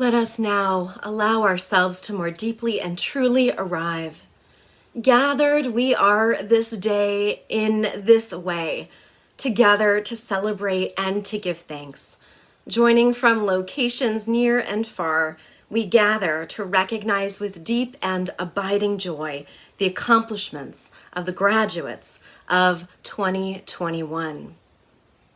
Let us now allow ourselves to more deeply and truly arrive. Gathered we are this day in this way, together to celebrate and to give thanks. Joining from locations near and far, we gather to recognize with deep and abiding joy the accomplishments of the graduates of 2021.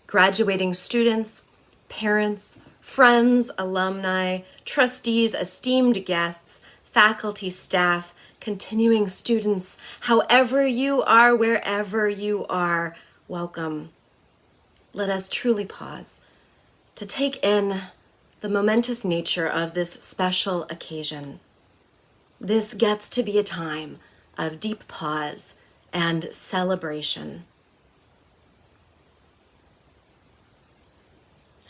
Graduating students, parents, friends, alumni, trustees, esteemed guests, faculty, staff, continuing students, however you are, wherever you are, welcome. Let us truly pause to take in the momentous nature of this special occasion. This gets to be a time of deep pause and celebration.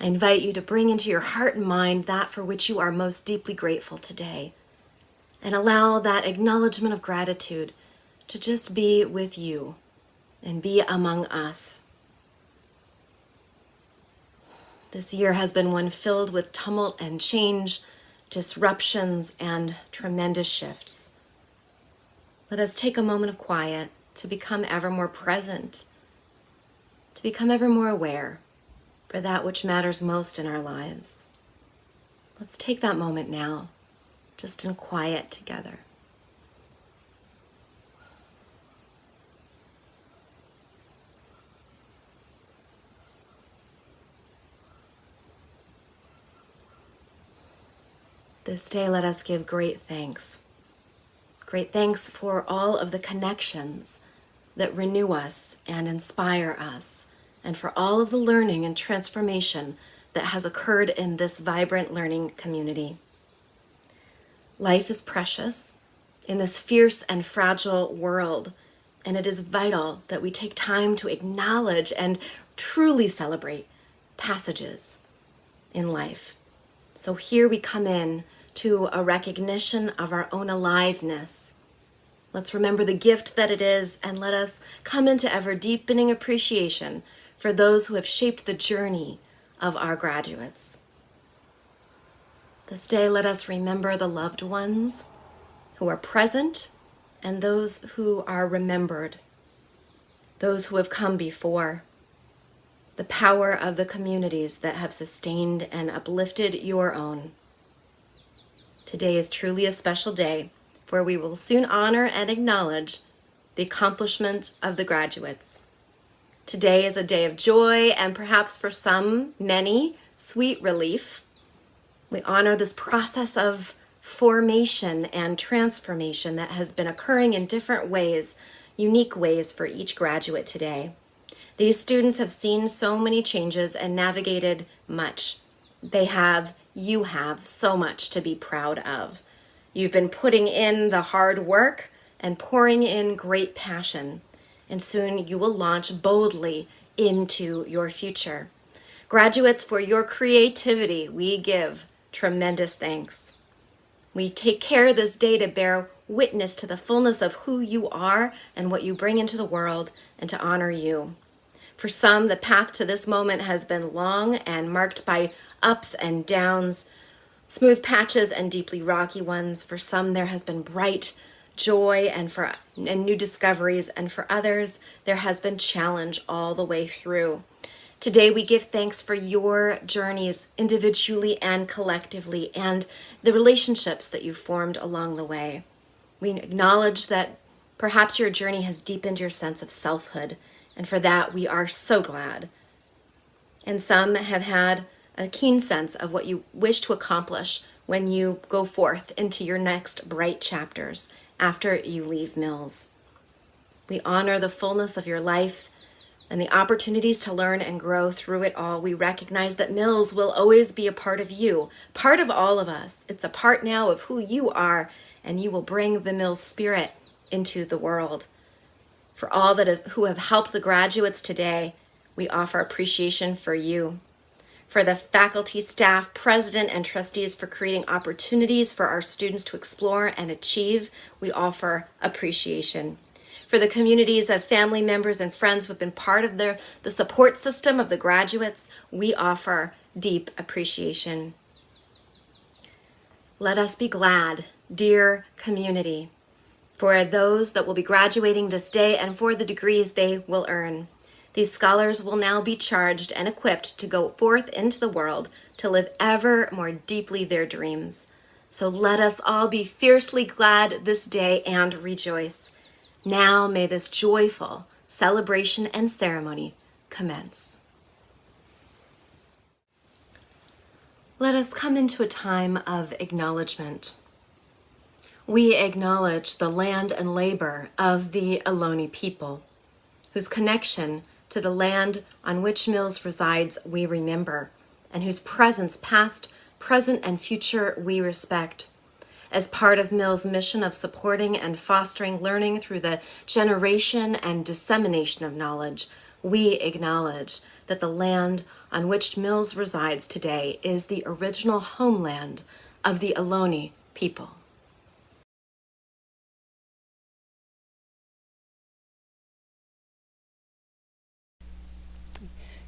I invite you to bring into your heart and mind that for which you are most deeply grateful today, and allow that acknowledgement of gratitude to just be with you and be among us. This year has been one filled with tumult and change, disruptions, and tremendous shifts. Let us take a moment of quiet to become ever more present, to become ever more aware for that which matters most in our lives. Let's take that moment now, just in quiet together. This day, let us give great thanks. Great thanks for all of the connections that renew us and inspire us, and for all of the learning and transformation that has occurred in this vibrant learning community. Life is precious in this fierce and fragile world, and it is vital that we take time to acknowledge and truly celebrate passages in life. So here we come in to a recognition of our own aliveness. Let's remember the gift that it is, and let us come into ever deepening appreciation for those who have shaped the journey of our graduates. This day, let us remember the loved ones who are present and those who are remembered, those who have come before, the power of the communities that have sustained and uplifted your own. Today is truly a special day, where we will soon honor and acknowledge the accomplishment of the graduates. Today is a day of joy and perhaps for some, many, sweet relief. We honor this process of formation and transformation that has been occurring in different ways, unique ways for each graduate today. These students have seen so many changes and navigated much. You have so much to be proud of. You've been putting in the hard work and pouring in great passion, and soon you will launch boldly into your future. Graduates, for your creativity, we give tremendous thanks. We take care this day to bear witness to the fullness of who you are and what you bring into the world, and to honor you. For some, the path to this moment has been long and marked by ups and downs, smooth patches and deeply rocky ones. For some, there has been bright joy and new discoveries, and for others, there has been challenge all the way through. Today, we give thanks for your journeys individually and collectively, and the relationships that you formed along the way. We acknowledge that perhaps your journey has deepened your sense of selfhood, and for that, we are so glad. And some have had a keen sense of what you wish to accomplish when you go forth into your next bright chapters after you leave Mills. We honor the fullness of your life and the opportunities to learn and grow through it all. We recognize that Mills will always be a part of you, part of all of us. It's a part now of who you are, and you will bring the Mills spirit into the world. For all who have helped the graduates today, we offer appreciation for you. For the faculty, staff, president, and trustees for creating opportunities for our students to explore and achieve, we offer appreciation. For the communities of family members and friends who have been part of the support system of the graduates, we offer deep appreciation. Let us be glad, dear community, for those that will be graduating this day and for the degrees they will earn. These scholars will now be charged and equipped to go forth into the world to live ever more deeply their dreams. So let us all be fiercely glad this day and rejoice. Now may this joyful celebration and ceremony commence. Let us come into a time of acknowledgement. We acknowledge the land and labor of the Ohlone people, whose connection to the land on which Mills resides we remember, and whose presence past, present, and future we respect. As part of Mills' mission of supporting and fostering learning through the generation and dissemination of knowledge, we acknowledge that the land on which Mills resides today is the original homeland of the Ohlone people.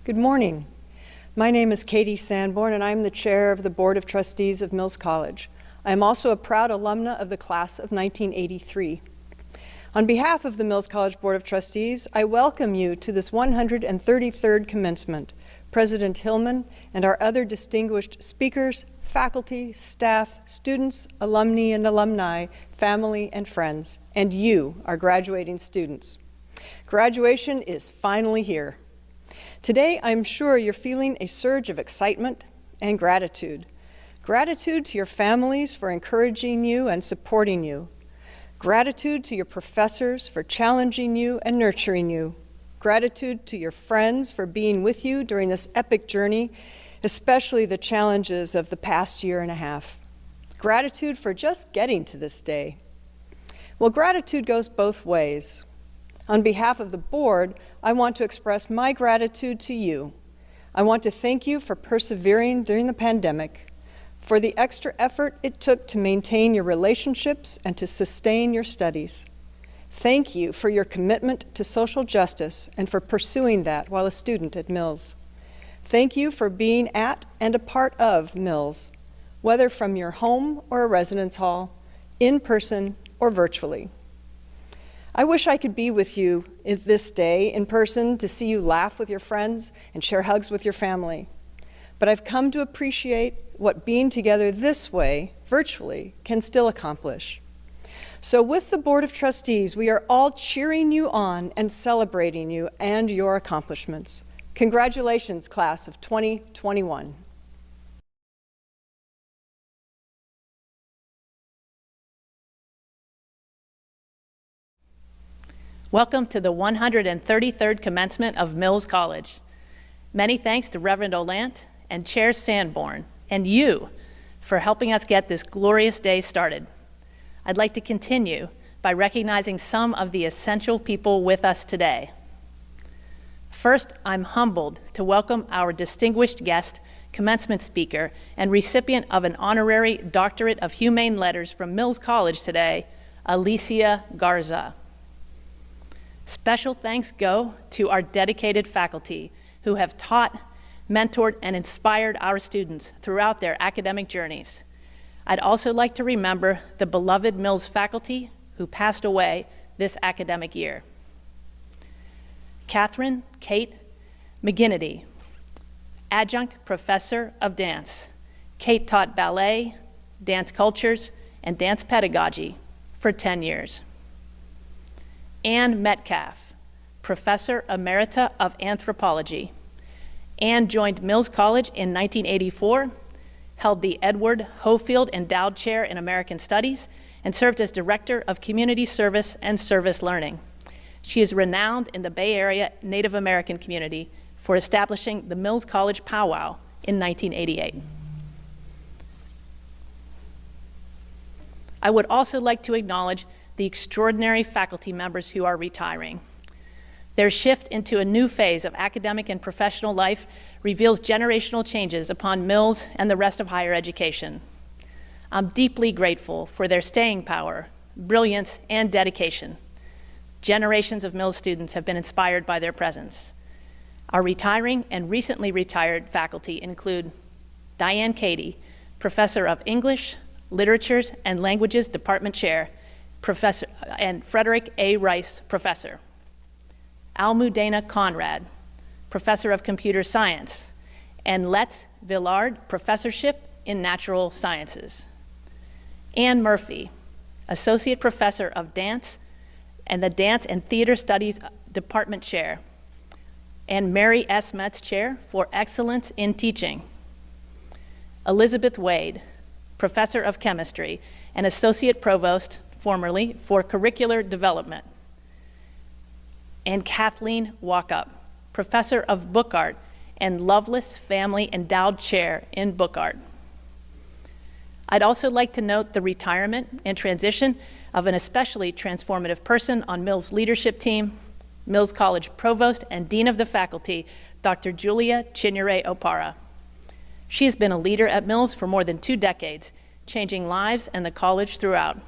Good morning. My name is Katie Sanborn, and I'm the chair of the Board of Trustees of Mills College. I am also a proud alumna of the class of 1983. On behalf of the Mills College Board of Trustees, I welcome you to this 133rd commencement. President Hillman and our other distinguished speakers, faculty, staff, students, alumni and alumni, family and friends, and you, our graduating students. Graduation is finally here. Today, I'm sure you're feeling a surge of excitement and gratitude. Gratitude to your families for encouraging you and supporting you. Gratitude to your professors for challenging you and nurturing you. Gratitude to your friends for being with you during this epic journey, especially the challenges of the past year and a half. Gratitude for just getting to this day. Well, gratitude goes both ways. On behalf of the board, I want to express my gratitude to you. I want to thank you for persevering during the pandemic, for the extra effort it took to maintain your relationships and to sustain your studies. Thank you for your commitment to social justice and for pursuing that while a student at Mills. Thank you for being at and a part of Mills, whether from your home or a residence hall, in person or virtually. I wish I could be with you this day in person to see you laugh with your friends and share hugs with your family. But I've come to appreciate what being together this way, virtually, can still accomplish. So with the Board of Trustees, we are all cheering you on and celebrating you and your accomplishments. Congratulations, class of 2021. Welcome to the 133rd commencement of Mills College. Many thanks to Reverend Olant and Chair Sanborn and you for helping us get this glorious day started. I'd like to continue by recognizing some of the essential people with us today. First, I'm humbled to welcome our distinguished guest, commencement speaker, and recipient of an honorary Doctorate of Humane Letters from Mills College today, Alicia Garza. Special thanks go to our dedicated faculty who have taught, mentored, and inspired our students throughout their academic journeys. I'd also like to remember the beloved Mills faculty who passed away this academic year. Catherine Kate McGinnity, Adjunct Professor of Dance. Kate taught ballet, dance cultures, and dance pedagogy for 10 years. Anne Metcalf, Professor Emerita of Anthropology. Anne joined Mills College in 1984, held the Edward Hofield Endowed Chair in American Studies, and served as Director of Community Service and Service Learning. She is renowned in the Bay Area Native American community for establishing the Mills College Powwow in 1988. I would also like to acknowledge the extraordinary faculty members who are retiring. Their shift into a new phase of academic and professional life reveals generational changes upon Mills and the rest of higher education. I'm deeply grateful for their staying power, brilliance, and dedication. Generations of Mills students have been inspired by their presence. Our retiring and recently retired faculty include Diane Cady, Professor of English, Literatures and Languages Department Chair, Professor, and Frederick A. Rice, Professor. Almudena Conrad, Professor of Computer Science, and Letts Villard, Professorship in Natural Sciences. Anne Murphy, Associate Professor of Dance and the Dance and Theater Studies Department Chair, and Mary S. Metz Chair for Excellence in Teaching. Elizabeth Wade, Professor of Chemistry and Associate Provost, formerly, for Curricular Development. And Kathleen Walkup, Professor of Book Art and Lovelace Family Endowed Chair in Book Art. I'd also like to note the retirement and transition of an especially transformative person on Mills' leadership team, Mills College Provost and Dean of the Faculty, Dr. Julia Chinyere-Opara. She has been a leader at Mills for more than 2 decades, changing lives and the college throughout.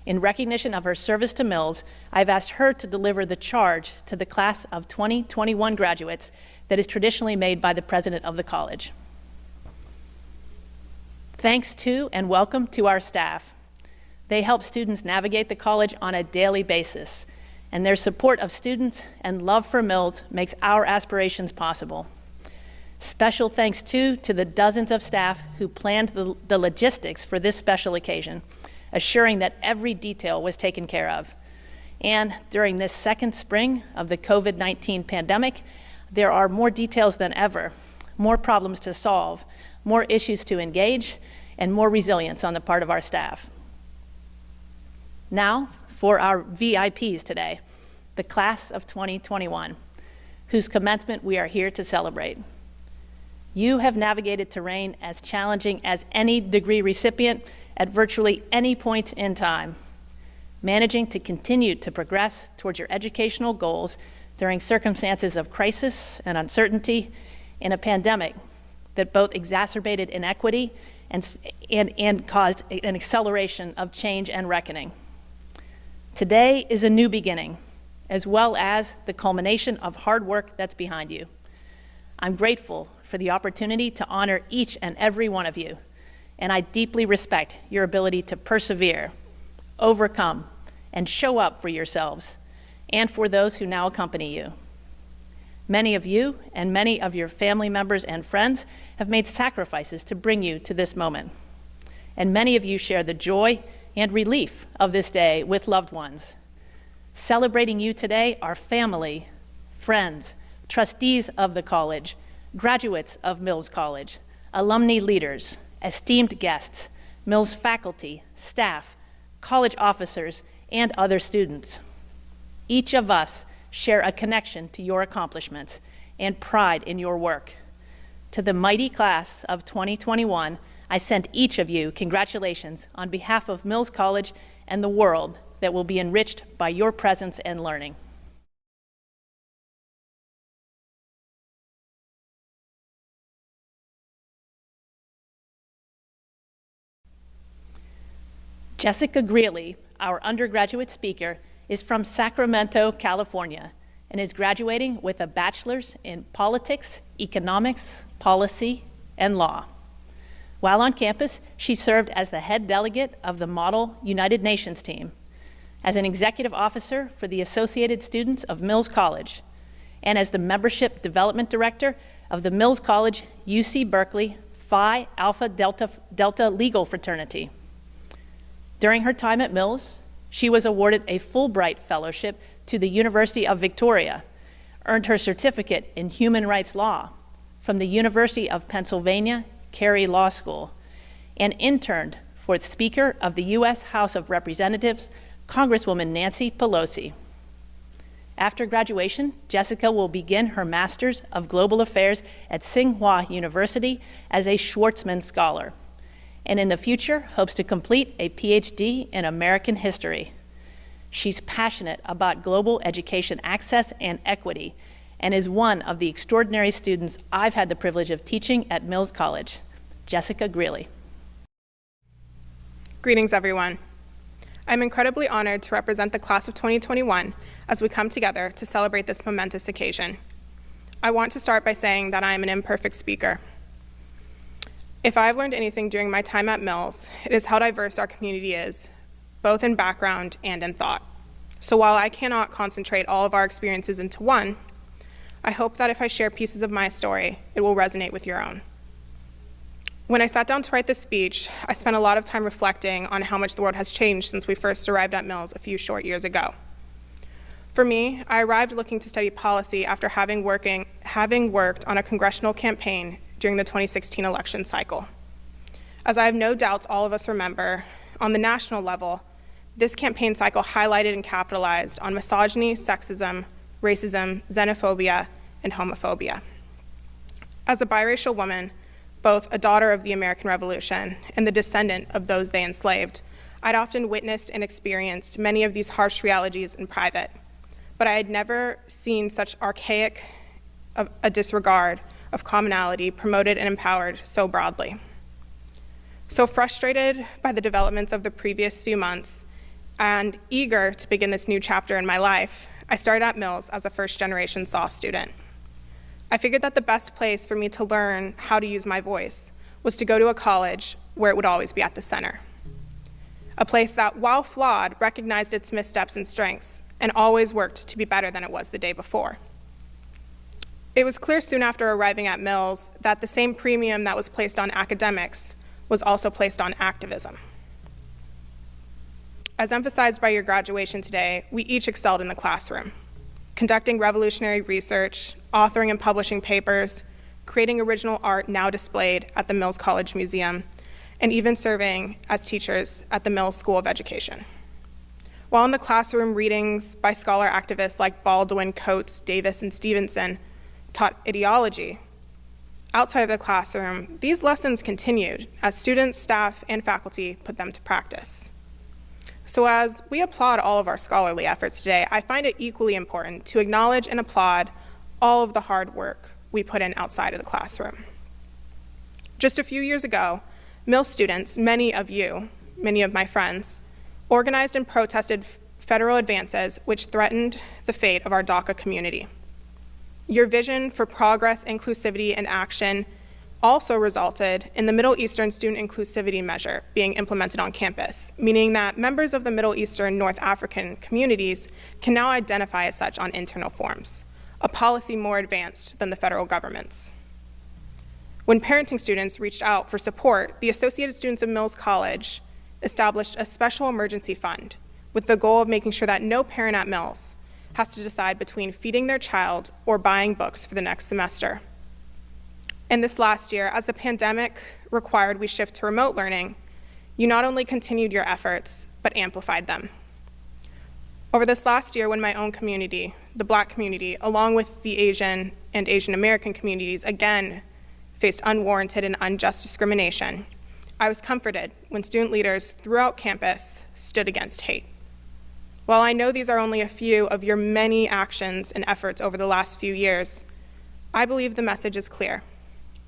In recognition of her service to Mills, I've asked her to deliver the charge to the class of 2021 graduates that is traditionally made by the president of the college. Thanks to and welcome to our staff. They help students navigate the college on a daily basis, and their support of students and love for Mills makes our aspirations possible. Special thanks to the dozens of staff who planned the logistics for this special occasion, assuring that every detail was taken care of. And during this second spring of the COVID-19 pandemic, there are more details than ever, more problems to solve, more issues to engage, and more resilience on the part of our staff. Now, for our VIPs today, the class of 2021, whose commencement we are here to celebrate. You have navigated terrain as challenging as any degree recipient at virtually any point in time, managing to continue to progress towards your educational goals during circumstances of crisis and uncertainty in a pandemic that both exacerbated inequity and caused an acceleration of change and reckoning. Today is a new beginning, as well as the culmination of hard work that's behind you. I'm grateful for the opportunity to honor each and every one of you, and I deeply respect your ability to persevere, overcome, and show up for yourselves and for those who now accompany you. Many of you and many of your family members and friends have made sacrifices to bring you to this moment, and many of you share the joy and relief of this day with loved ones. Celebrating you today are family, friends, trustees of the college, graduates of Mills College, alumni leaders, esteemed guests, Mills faculty, staff, college officers, and other students. Each of us share a connection to your accomplishments and pride in your work. To the mighty class of 2021, I send each of you congratulations on behalf of Mills College and the world that will be enriched by your presence and learning. Jessica Greeley, our undergraduate speaker, is from Sacramento, California, and is graduating with a bachelor's in politics, economics, policy, and law. While on campus, she served as the head delegate of the Model United Nations team, as an executive officer for the Associated Students of Mills College, and as the membership development director of the Mills College UC Berkeley Phi Alpha Delta Legal Fraternity. During her time at Mills, she was awarded a Fulbright Fellowship to the University of Victoria, earned her certificate in human rights law from the University of Pennsylvania Carey Law School, and interned for its Speaker of the U.S. House of Representatives, Congresswoman Nancy Pelosi. After graduation, Jessica will begin her Master's of Global Affairs at Tsinghua University as a Schwartzman Scholar, and in the future hopes to complete a PhD in American history. She's passionate about global education access and equity, and is one of the extraordinary students I've had the privilege of teaching at Mills College. Jessica Greeley. Greetings, everyone. I'm incredibly honored to represent the class of 2021 as we come together to celebrate this momentous occasion. I want to start by saying that I am an imperfect speaker. If I've learned anything during my time at Mills, it is how diverse our community is, both in background and in thought. So while I cannot concentrate all of our experiences into one, I hope that if I share pieces of my story, it will resonate with your own. When I sat down to write this speech, I spent a lot of time reflecting on how much the world has changed since we first arrived at Mills a few short years ago. For me, I arrived looking to study policy after having worked on a congressional campaign during the 2016 election cycle. As I have no doubts all of us remember, on the national level, this campaign cycle highlighted and capitalized on misogyny, sexism, racism, xenophobia, and homophobia. As a biracial woman, both a daughter of the American Revolution and the descendant of those they enslaved, I'd often witnessed and experienced many of these harsh realities in private, but I had never seen such archaic a disregard of commonality promoted and empowered so broadly. So frustrated by the developments of the previous few months and eager to begin this new chapter in my life, I started at Mills as a first-generation SAW student. I figured that the best place for me to learn how to use my voice was to go to a college where it would always be at the center. A place that, while flawed, recognized its missteps and strengths and always worked to be better than it was the day before. It was clear soon after arriving at Mills that the same premium that was placed on academics was also placed on activism. As emphasized by your graduation today, we each excelled in the classroom, conducting revolutionary research, authoring and publishing papers, creating original art now displayed at the Mills College Museum, and even serving as teachers at the Mills School of Education. While in the classroom, readings by scholar activists like Baldwin, Coates, Davis, and Stevenson taught ideology, outside of the classroom, these lessons continued as students, staff, and faculty put them to practice. So as we applaud all of our scholarly efforts today, I find it equally important to acknowledge and applaud all of the hard work we put in outside of the classroom. Just a few years ago, Mills students, many of my friends, organized and protested federal advances which threatened the fate of our DACA community. Your vision for progress, inclusivity, and action also resulted in the Middle Eastern Student Inclusivity Measure being implemented on campus, meaning that members of the Middle Eastern North African communities can now identify as such on internal forms, a policy more advanced than the federal government's. When parenting students reached out for support, the Associated Students of Mills College established a special emergency fund with the goal of making sure that no parent at Mills has to decide between feeding their child or buying books for the next semester. And this last year, as the pandemic required we shift to remote learning, you not only continued your efforts, but amplified them. Over this last year, when my own community, the Black community, along with the Asian and Asian American communities, again faced unwarranted and unjust discrimination, I was comforted when student leaders throughout campus stood against hate. While I know these are only a few of your many actions and efforts over the last few years, I believe the message is clear.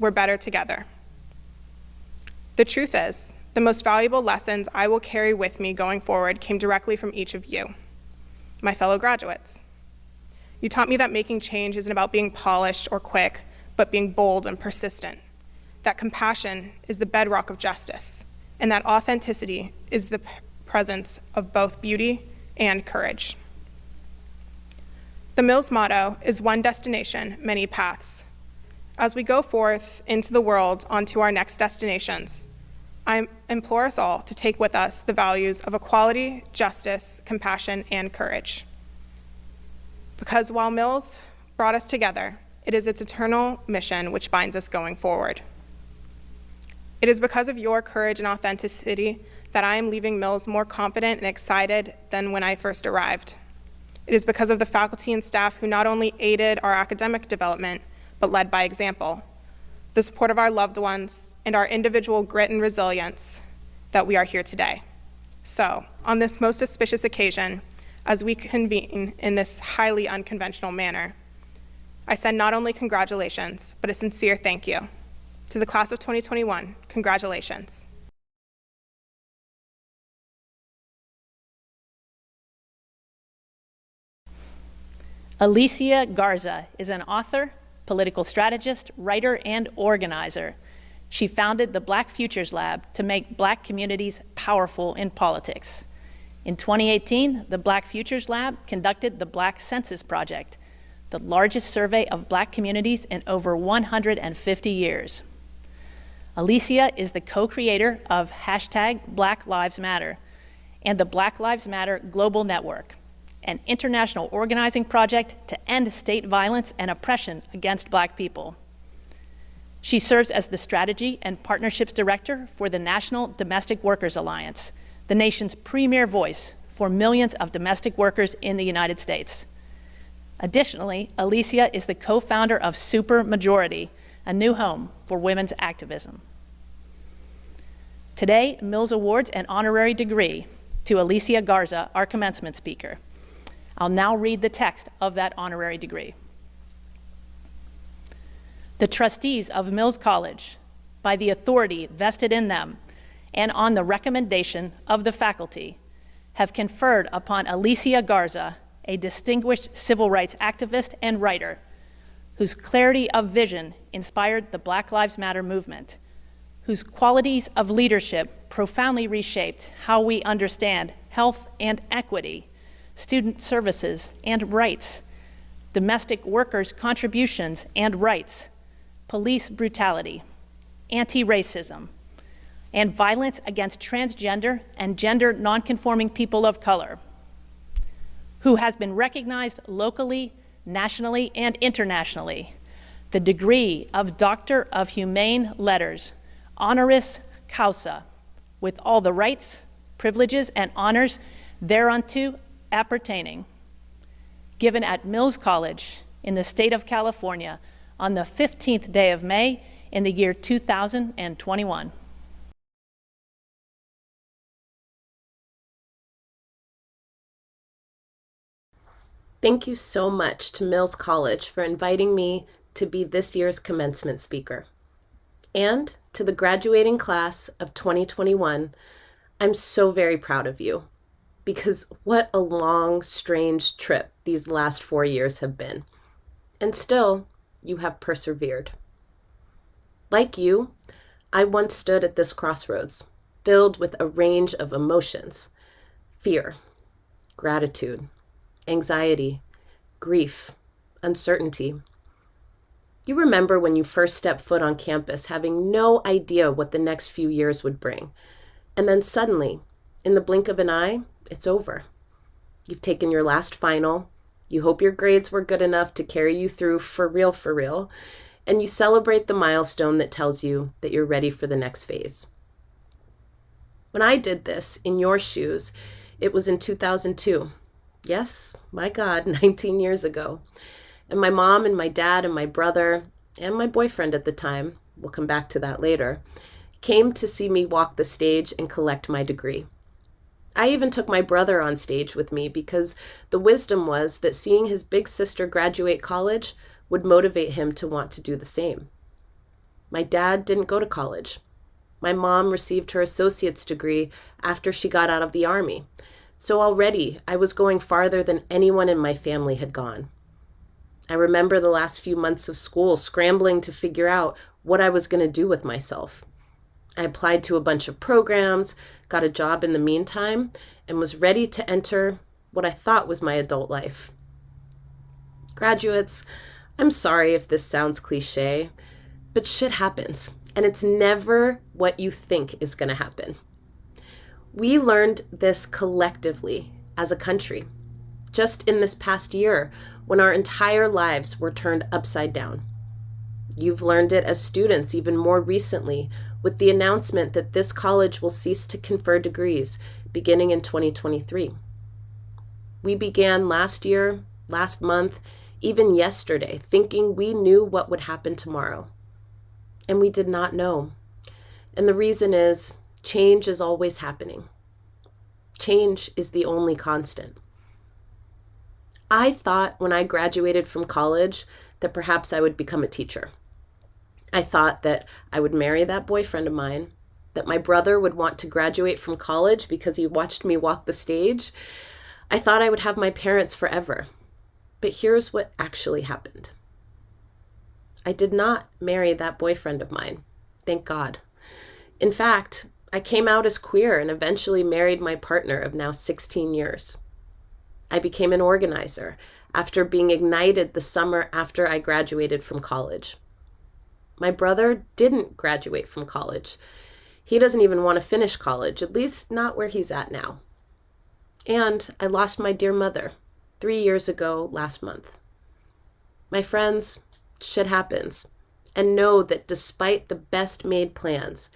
We're better together. The truth is, the most valuable lessons I will carry with me going forward came directly from each of you, my fellow graduates. You taught me that making change isn't about being polished or quick, but being bold and persistent, that compassion is the bedrock of justice, and that authenticity is the presence of both beauty and courage. The Mills motto is one destination, many paths. As we go forth into the world onto our next destinations, I implore us all to take with us the values of equality, justice, compassion, and courage. Because while Mills brought us together, it is its eternal mission which binds us going forward. It is because of your courage and authenticity that I am leaving Mills more confident and excited than when I first arrived. It is because of the faculty and staff who not only aided our academic development, but led by example, the support of our loved ones, and our individual grit and resilience that we are here today. So, on this most auspicious occasion, as we convene in this highly unconventional manner, I send not only congratulations, but a sincere thank you. To the class of 2021, congratulations. Alicia Garza is an author, political strategist, writer, and organizer. She founded the Black Futures Lab to make Black communities powerful in politics. In 2018, the Black Futures Lab conducted the Black Census Project, the largest survey of Black communities in over 150 years. Alicia is the co-creator of #BlackLivesMatter and the Black Lives Matter Global Network, an international organizing project to end state violence and oppression against Black people. She serves as the Strategy and Partnerships Director for the National Domestic Workers Alliance, the nation's premier voice for millions of domestic workers in the United States. Additionally, Alicia is the co-founder of Super Majority, a new home for women's activism. Today, Mills awards an honorary degree to Alicia Garza, our commencement speaker. I'll now read the text of that honorary degree. The trustees of Mills College, by the authority vested in them and on the recommendation of the faculty, have conferred upon Alicia Garza, a distinguished civil rights activist and writer, whose clarity of vision inspired the Black Lives Matter movement, whose qualities of leadership profoundly reshaped how we understand health and equity, student services and rights, domestic workers' contributions and rights, police brutality, anti-racism, and violence against transgender and gender nonconforming people of color, who has been recognized locally, nationally, and internationally, the degree of Doctor of Humane Letters, honoris causa, with all the rights, privileges, and honors thereunto appertaining, given at Mills College in the state of California on the 15th day of May in the year 2021. Thank you so much to Mills College for inviting me to be this year's commencement speaker. And to the graduating class of 2021, I'm so very proud of you, because what a long, strange trip these last 4 years have been. And still, you have persevered. Like you, I once stood at this crossroads, filled with a range of emotions: fear, gratitude, anxiety, grief, uncertainty. You remember when you first stepped foot on campus, having no idea what the next few years would bring. And then suddenly, in the blink of an eye, it's over. You've taken your last final. You hope your grades were good enough to carry you through for real, and you celebrate the milestone that tells you that you're ready for the next phase. When I did this in your shoes, it was in 2002. Yes, my God, 19 years ago. And my mom and my dad and my brother and my boyfriend at the time, we'll come back to that later, came to see me walk the stage and collect my degree. I even took my brother on stage with me because the wisdom was that seeing his big sister graduate college would motivate him to want to do the same. My dad didn't go to college. My mom received her associate's degree after she got out of the Army. So already I was going farther than anyone in my family had gone. I remember the last few months of school scrambling to figure out what I was going to do with myself. I applied to a bunch of programs, got a job in the meantime, and was ready to enter what I thought was my adult life. Graduates, I'm sorry if this sounds cliche, but shit happens, and it's never what you think is going to happen. We learned this collectively as a country, just in this past year when our entire lives were turned upside down. You've learned it as students even more recently with the announcement that this college will cease to confer degrees beginning in 2023. We began last year, last month, even yesterday, thinking we knew what would happen tomorrow. And we did not know. And the reason is, change is always happening. Change is the only constant. I thought when I graduated from college that perhaps I would become a teacher. I thought that I would marry that boyfriend of mine, that my brother would want to graduate from college because he watched me walk the stage. I thought I would have my parents forever. But here's what actually happened. I did not marry that boyfriend of mine. Thank God. In fact, I came out as queer and eventually married my partner of now 16 years. I became an organizer after being ignited the summer after I graduated from college. My brother didn't graduate from college. He doesn't even want to finish college, at least not where he's at now. And I lost my dear mother 3 years ago last month. My friends, shit happens. And know that despite the best made plans,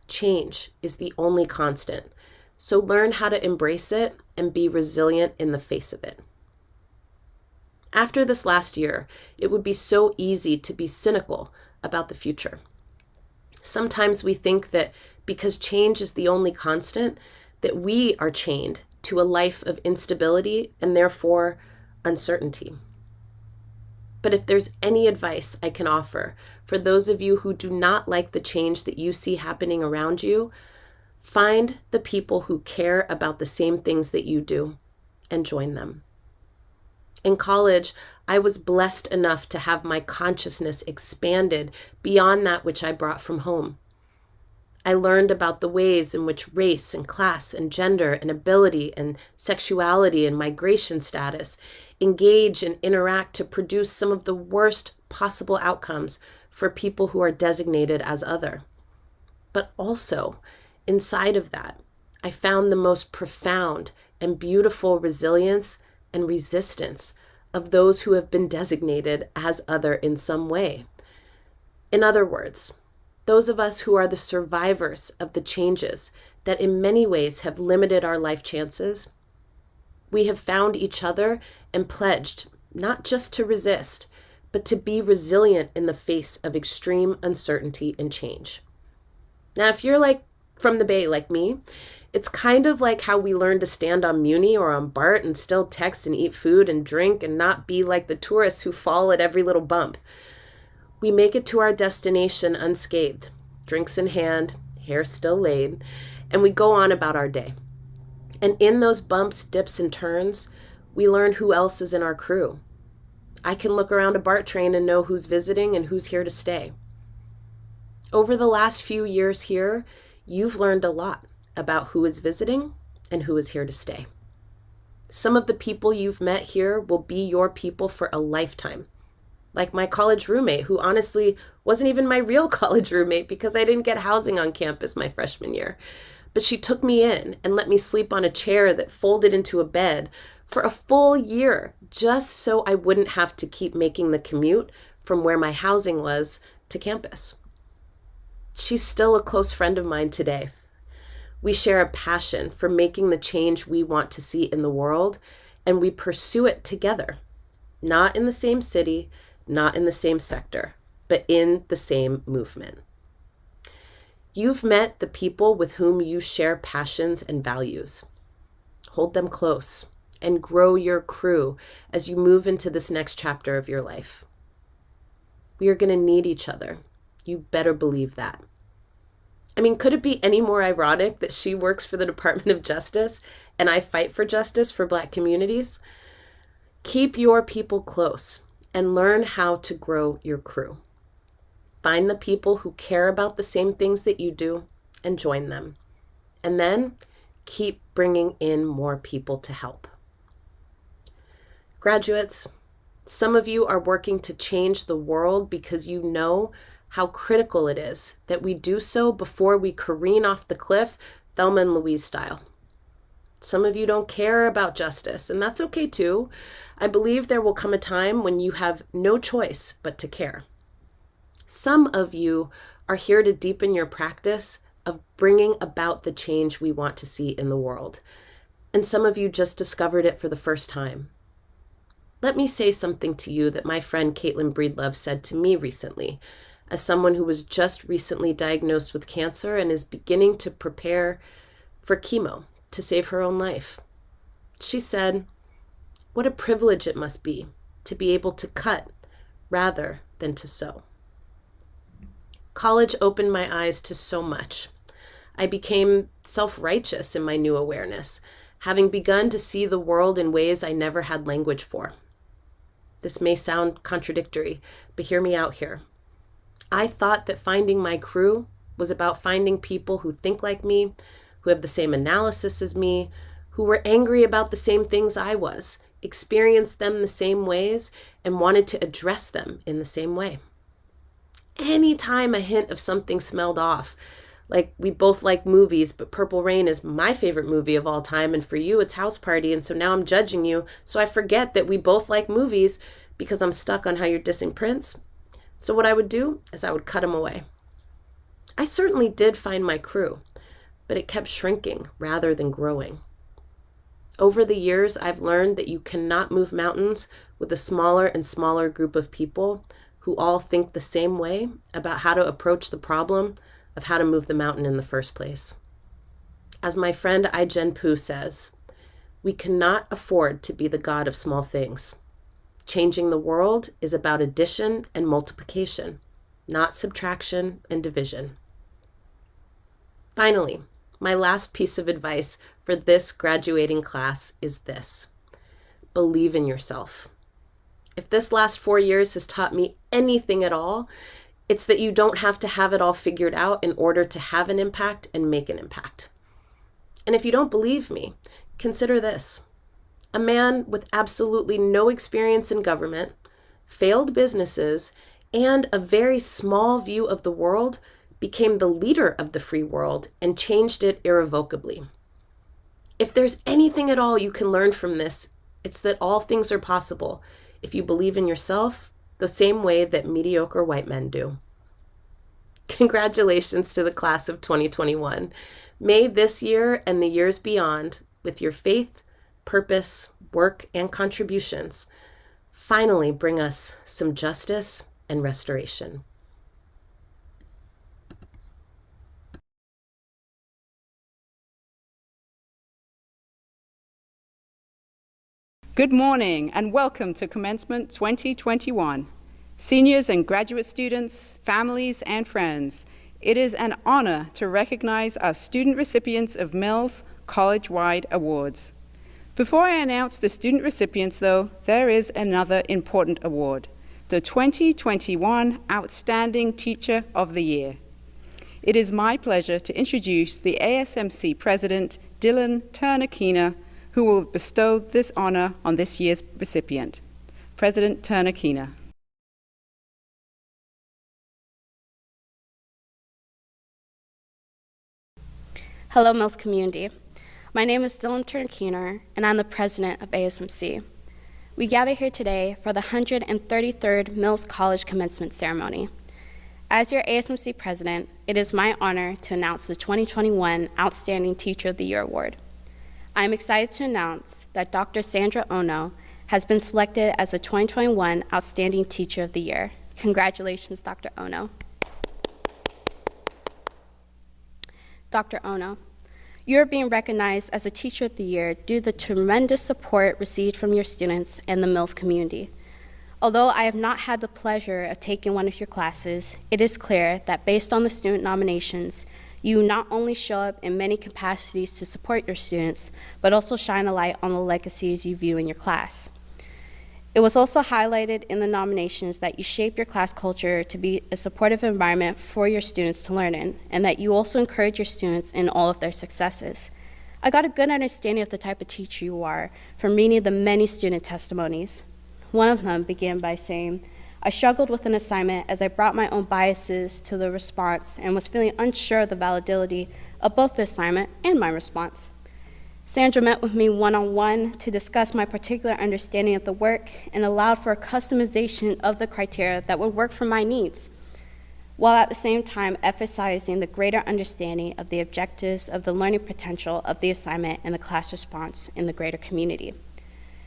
change is the only constant. So learn how to embrace it and be resilient in the face of it. After this last year, it would be so easy to be cynical about the future. Sometimes we think that because change is the only constant, that we are chained to a life of instability and therefore uncertainty. But if there's any advice I can offer for those of you who do not like the change that you see happening around you, find the people who care about the same things that you do and join them. In college, I was blessed enough to have my consciousness expanded beyond that which I brought from home. I learned about the ways in which race and class and gender and ability and sexuality and migration status engage and interact to produce some of the worst possible outcomes for people who are designated as other. But also, inside of that, I found the most profound and beautiful resilience and resistance of those who have been designated as other in some way. In other words, those of us who are the survivors of the changes that in many ways have limited our life chances, we have found each other and pledged not just to resist, but to be resilient in the face of extreme uncertainty and change. Now, if you're from the Bay like me, it's kind of like how we learn to stand on Muni or on BART and still text and eat food and drink and not be like the tourists who fall at every little bump. We make it to our destination unscathed, drinks in hand, hair still laid, and we go on about our day. And in those bumps, dips, and turns, we learn who else is in our crew. I can look around a BART train and know who's visiting and who's here to stay. Over the last few years here, you've learned a lot about who is visiting and who is here to stay. Some of the people you've met here will be your people for a lifetime. Like my college roommate, who honestly wasn't even my real college roommate because I didn't get housing on campus my freshman year. But she took me in and let me sleep on a chair that folded into a bed for a full year, just so I wouldn't have to keep making the commute from where my housing was to campus. She's still a close friend of mine today. We share a passion for making the change we want to see in the world, and we pursue it together. Not in the same city, not in the same sector, but in the same movement. You've met the people with whom you share passions and values. Hold them close and grow your crew as you move into this next chapter of your life. We are going to need each other. You better believe that. I mean, could it be any more ironic that she works for the Department of Justice and I fight for justice for Black communities? Keep your people close and learn how to grow your crew. Find the people who care about the same things that you do and join them. And then keep bringing in more people to help. Graduates, some of you are working to change the world because you know how critical it is that we do so before we careen off the cliff, Thelma and Louise style. Some of you don't care about justice, and that's okay too. I believe there will come a time when you have no choice but to care. Some of you are here to deepen your practice of bringing about the change we want to see in the world. And some of you just discovered it for the first time. Let me say something to you that my friend Caitlin Breedlove said to me recently, as someone who was just recently diagnosed with cancer and is beginning to prepare for chemo to save her own life. She said, "What a privilege it must be to be able to cut rather than to sew." College opened my eyes to so much. I became self-righteous in my new awareness, having begun to see the world in ways I never had language for. This may sound contradictory, but hear me out here. I thought that finding my crew was about finding people who think like me, who have the same analysis as me, who were angry about the same things I was, experienced them the same ways, and wanted to address them in the same way. Anytime a hint of something smelled off, like we both like movies, but Purple Rain is my favorite movie of all time, and for you it's House Party, and so now I'm judging you, so I forget that we both like movies because I'm stuck on how you're dissing Prince. So what I would do is I would cut him away. I certainly did find my crew, but it kept shrinking rather than growing. Over the years, I've learned that you cannot move mountains with a smaller and smaller group of people who all think the same way about how to approach the problem of how to move the mountain in the first place. As my friend Ai-jen Poo says, we cannot afford to be the god of small things. Changing the world is about addition and multiplication, not subtraction and division. Finally, my last piece of advice for this graduating class is this: believe in yourself. If this last 4 years has taught me anything at all, it's that you don't have to have it all figured out in order to have an impact and make an impact. And if you don't believe me, consider this. A man with absolutely no experience in government, failed businesses, and a very small view of the world became the leader of the free world and changed it irrevocably. If there's anything at all you can learn from this, it's that all things are possible if you believe in yourself the same way that mediocre white men do. Congratulations to the class of 2021. May this year and the years beyond, with your faith, purpose, work, and contributions, finally bring us some justice and restoration. Good morning and welcome to Commencement 2021. Seniors and graduate students, families, and friends, it is an honor to recognize our student recipients of Mills College-wide Awards. Before I announce the student recipients, though, there is another important award, the 2021 Outstanding Teacher of the Year. It is my pleasure to introduce the ASMC President, Dylan Turner-Keener, who will bestow this honor on this year's recipient. President Turner-Keener. Hello, Mills community. My name is Dylan Turner-Keener, and I'm the president of ASMC. We gather here today for the 133rd Mills College Commencement Ceremony. As your ASMC president, it is my honor to announce the 2021 Outstanding Teacher of the Year Award. I am excited to announce that Dr. Sandra Ono has been selected as the 2021 Outstanding Teacher of the Year. Congratulations, Dr. Ono. Dr. Ono, you are being recognized as a Teacher of the Year due to the tremendous support received from your students and the Mills community. Although I have not had the pleasure of taking one of your classes, it is clear that based on the student nominations, you not only show up in many capacities to support your students, but also shine a light on the legacies you view in your class. It was also highlighted in the nominations that you shape your class culture to be a supportive environment for your students to learn in, and that you also encourage your students in all of their successes. I got a good understanding of the type of teacher you are from reading the many student testimonies. One of them began by saying, I struggled with an assignment as I brought my own biases to the response and was feeling unsure of the validity of both the assignment and my response. Sandra met with me one-on-one to discuss my particular understanding of the work and allowed for a customization of the criteria that would work for my needs, while at the same time emphasizing the greater understanding of the objectives of the learning potential of the assignment and the class response in the greater community.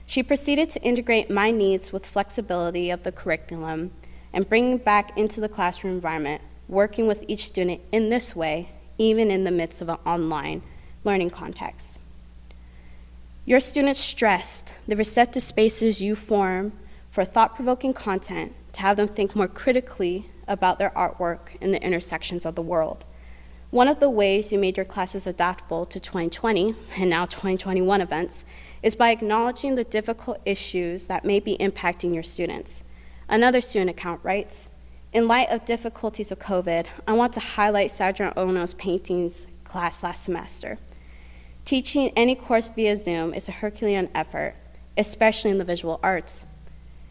She proceeded to integrate my needs with flexibility of the curriculum and bringing back into the classroom environment, working with each student in this way, even in the midst of an online learning context. Your students stressed the receptive spaces you form for thought-provoking content to have them think more critically about their artwork in the intersections of the world. One of the ways you made your classes adaptable to 2020 and now 2021 events is by acknowledging the difficult issues that may be impacting your students. Another student account writes, In light of difficulties of COVID, I want to highlight Sandra Ono's paintings class last semester. Teaching any course via Zoom is a Herculean effort, especially in the visual arts.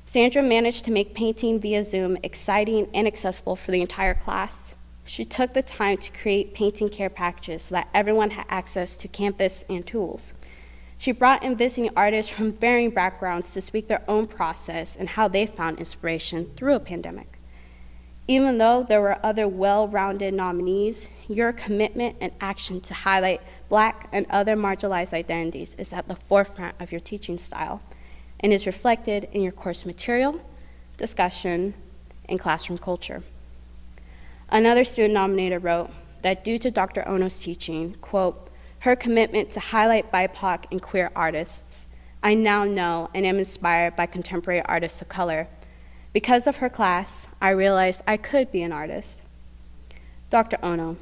Sandra managed to make painting via Zoom exciting and accessible for the entire class. She took the time to create painting care packages so that everyone had access to canvas and tools. She brought in visiting artists from varying backgrounds to speak their own process and how they found inspiration through a pandemic. Even though there were other well-rounded nominees, your commitment and action to highlight Black and other marginalized identities is at the forefront of your teaching style and is reflected in your course material, discussion, and classroom culture. Another student nominator wrote that due to Dr. Ono's teaching, quote, her commitment to highlight BIPOC and queer artists, I now know and am inspired by contemporary artists of color. Because of her class, I realized I could be an artist. Dr. Ono,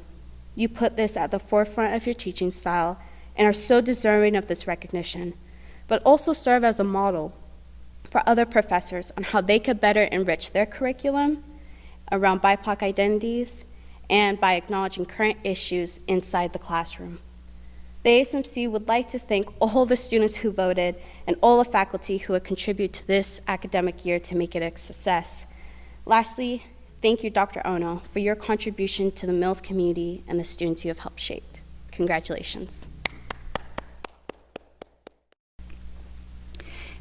you put this at the forefront of your teaching style and are so deserving of this recognition, but also serve as a model for other professors on how they could better enrich their curriculum around BIPOC identities and by acknowledging current issues inside the classroom. The ASMC would like to thank all the students who voted and all the faculty who would contribute to this academic year to make it a success. Lastly, thank you, Dr. Ono, for your contribution to the Mills community and the students you have helped shape. Congratulations.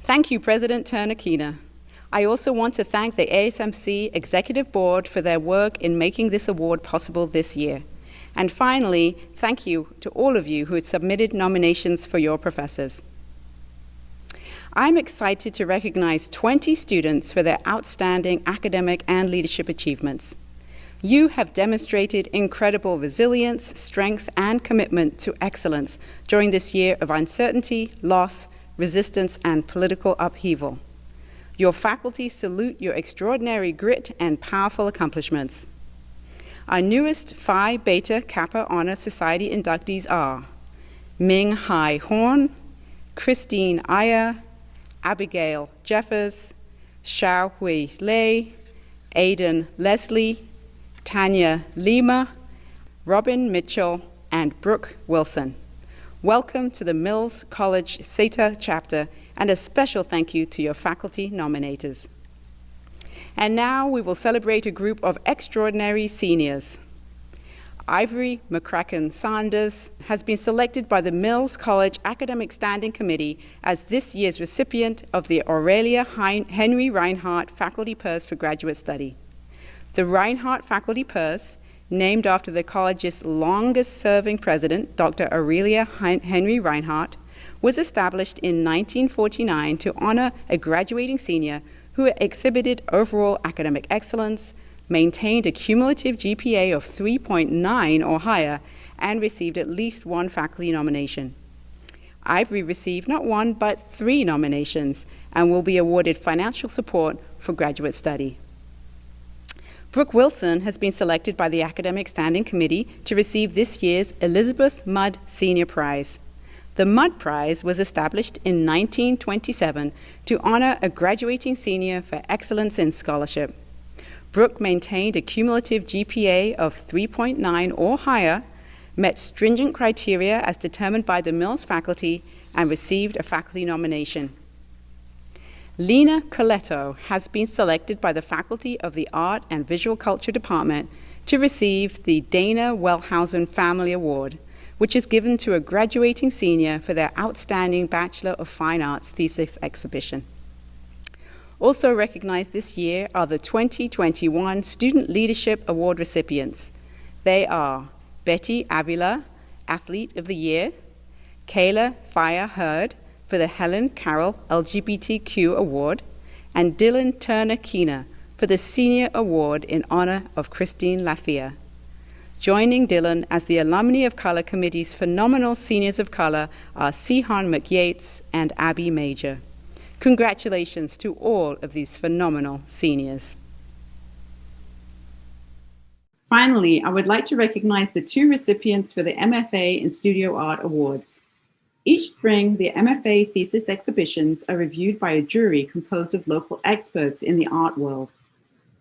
Thank you, President Turner-Keener. I also want to thank the ASMC Executive Board for their work in making this award possible this year. And finally, thank you to all of you who had submitted nominations for your professors. I'm excited to recognize 20 students for their outstanding academic and leadership achievements. You have demonstrated incredible resilience, strength, and commitment to excellence during this year of uncertainty, loss, resistance, and political upheaval. Your faculty salute your extraordinary grit and powerful accomplishments. Our newest Phi Beta Kappa Honor Society inductees are Ming Hai Horn, Christine Aya, Abigail Jeffers, Xiao Hui Lei, Aidan Leslie, Tanya Lima, Robin Mitchell, and Brooke Wilson. Welcome to the Mills College SETA chapter, and a special thank you to your faculty nominators. And now we will celebrate a group of extraordinary seniors. Ivory McCracken Sanders has been selected by the Mills College Academic Standing Committee as this year's recipient of the Aurelia Henry Reinhardt Faculty Purse for Graduate Study. The Reinhardt Faculty Purse, named after the college's longest-serving president, Dr. Aurelia Henry Reinhardt, was established in 1949 to honor a graduating senior who exhibited overall academic excellence, maintained a cumulative GPA of 3.9 or higher, and received at least one faculty nomination. Ivory received not one, but 3 nominations and will be awarded financial support for graduate study. Brooke Wilson has been selected by the Academic Standing Committee to receive this year's Elizabeth Mudd Senior Prize. The Mudd Prize was established in 1927 to honor a graduating senior for excellence in scholarship. Brooke maintained a cumulative GPA of 3.9 or higher, met stringent criteria as determined by the Mills faculty, and received a faculty nomination. Lena Coletto has been selected by the Faculty of the Art and Visual Culture Department to receive the Dana Wellhausen Family Award, which is given to a graduating senior for their outstanding Bachelor of Fine Arts thesis exhibition. Also recognized this year are the 2021 Student Leadership Award recipients. They are Betty Avila, Athlete of the Year, Kayla Fire Hurd for the Helen Carroll LGBTQ Award, and Dylan Turner Keener for the Senior Award in honor of Christine Lafia. Joining Dylan as the Alumni of Color Committee's phenomenal seniors of color are Sihan McYates and Abby Major. Congratulations to all of these phenomenal seniors. Finally, I would like to recognize the 2 recipients for the MFA in Studio Art Awards. Each spring, the MFA thesis exhibitions are reviewed by a jury composed of local experts in the art world.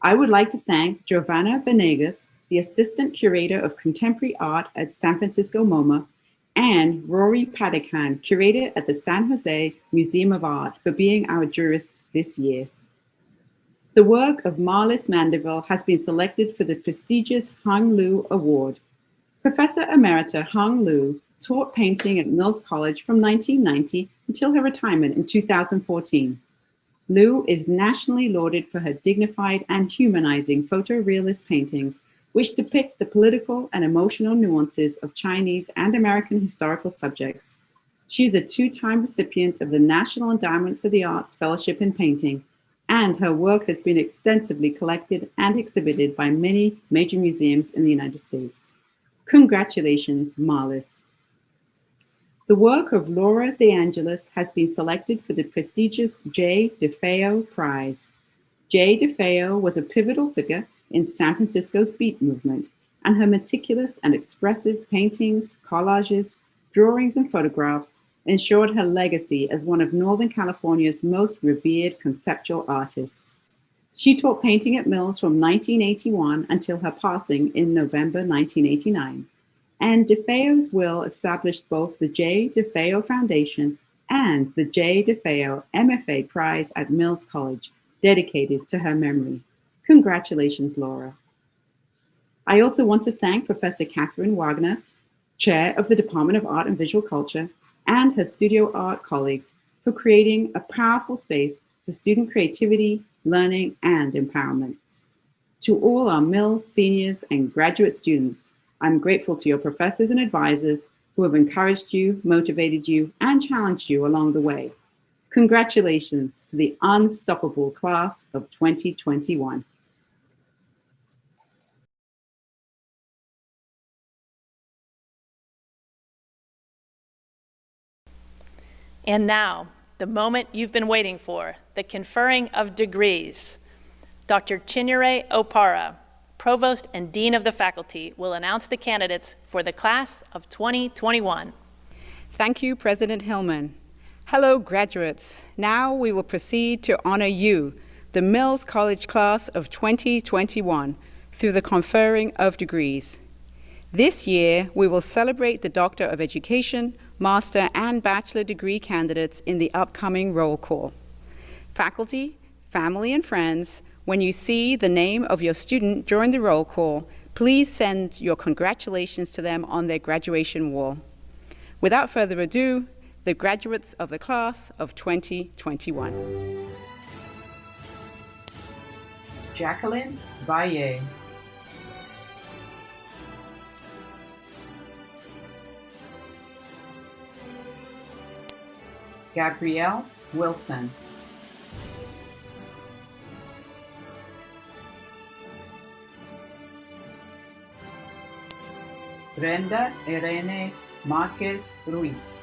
I would like to thank Giovanna Venegas, the Assistant Curator of Contemporary Art at San Francisco MoMA, and Rory Padakan, Curator at the San Jose Museum of Art, for being our jurists this year. The work of Marlis Mandeville has been selected for the prestigious Hung Lu Award. Professor Emerita Hung Lu taught painting at Mills College from 1990 until her retirement in 2014. Lu is nationally lauded for her dignified and humanizing photorealist paintings, which depict the political and emotional nuances of Chinese and American historical subjects. She is a two-time recipient of the National Endowment for the Arts Fellowship in Painting, and her work has been extensively collected and exhibited by many major museums in the United States. Congratulations, Marlis. The work of Laura De Angelis has been selected for the prestigious J. DeFeo Prize. J. DeFeo was a pivotal figure in San Francisco's Beat movement, and her meticulous and expressive paintings, collages, drawings, and photographs ensured her legacy as one of Northern California's most revered conceptual artists. She taught painting at Mills from 1981 until her passing in November 1989. And DeFeo's will established both the J. DeFeo Foundation and the J. DeFeo MFA Prize at Mills College, dedicated to her memory. Congratulations, Laura. I also want to thank Professor Catherine Wagner, Chair of the Department of Art and Visual Culture, and her studio art colleagues for creating a powerful space for student creativity, learning, and empowerment. To all our Mills seniors and graduate students, I'm grateful to your professors and advisors who have encouraged you, motivated you, and challenged you along the way. Congratulations to the unstoppable class of 2021. And now, the moment you've been waiting for, the conferring of degrees. Dr. Chinyere Opara, Provost and Dean of the Faculty, will announce the candidates for the class of 2021. Thank you, President Hillman. Hello, graduates. Now we will proceed to honor you, the Mills College class of 2021, through the conferring of degrees. This year, we will celebrate the Doctor of Education, Master, and Bachelor degree candidates in the upcoming roll call. Faculty, family, and friends, when you see the name of your student during the roll call, please send your congratulations to them on their graduation wall. Without further ado, the graduates of the class of 2021. Jacqueline Valle. Gabrielle Wilson. Brenda Irene Marquez Ruiz.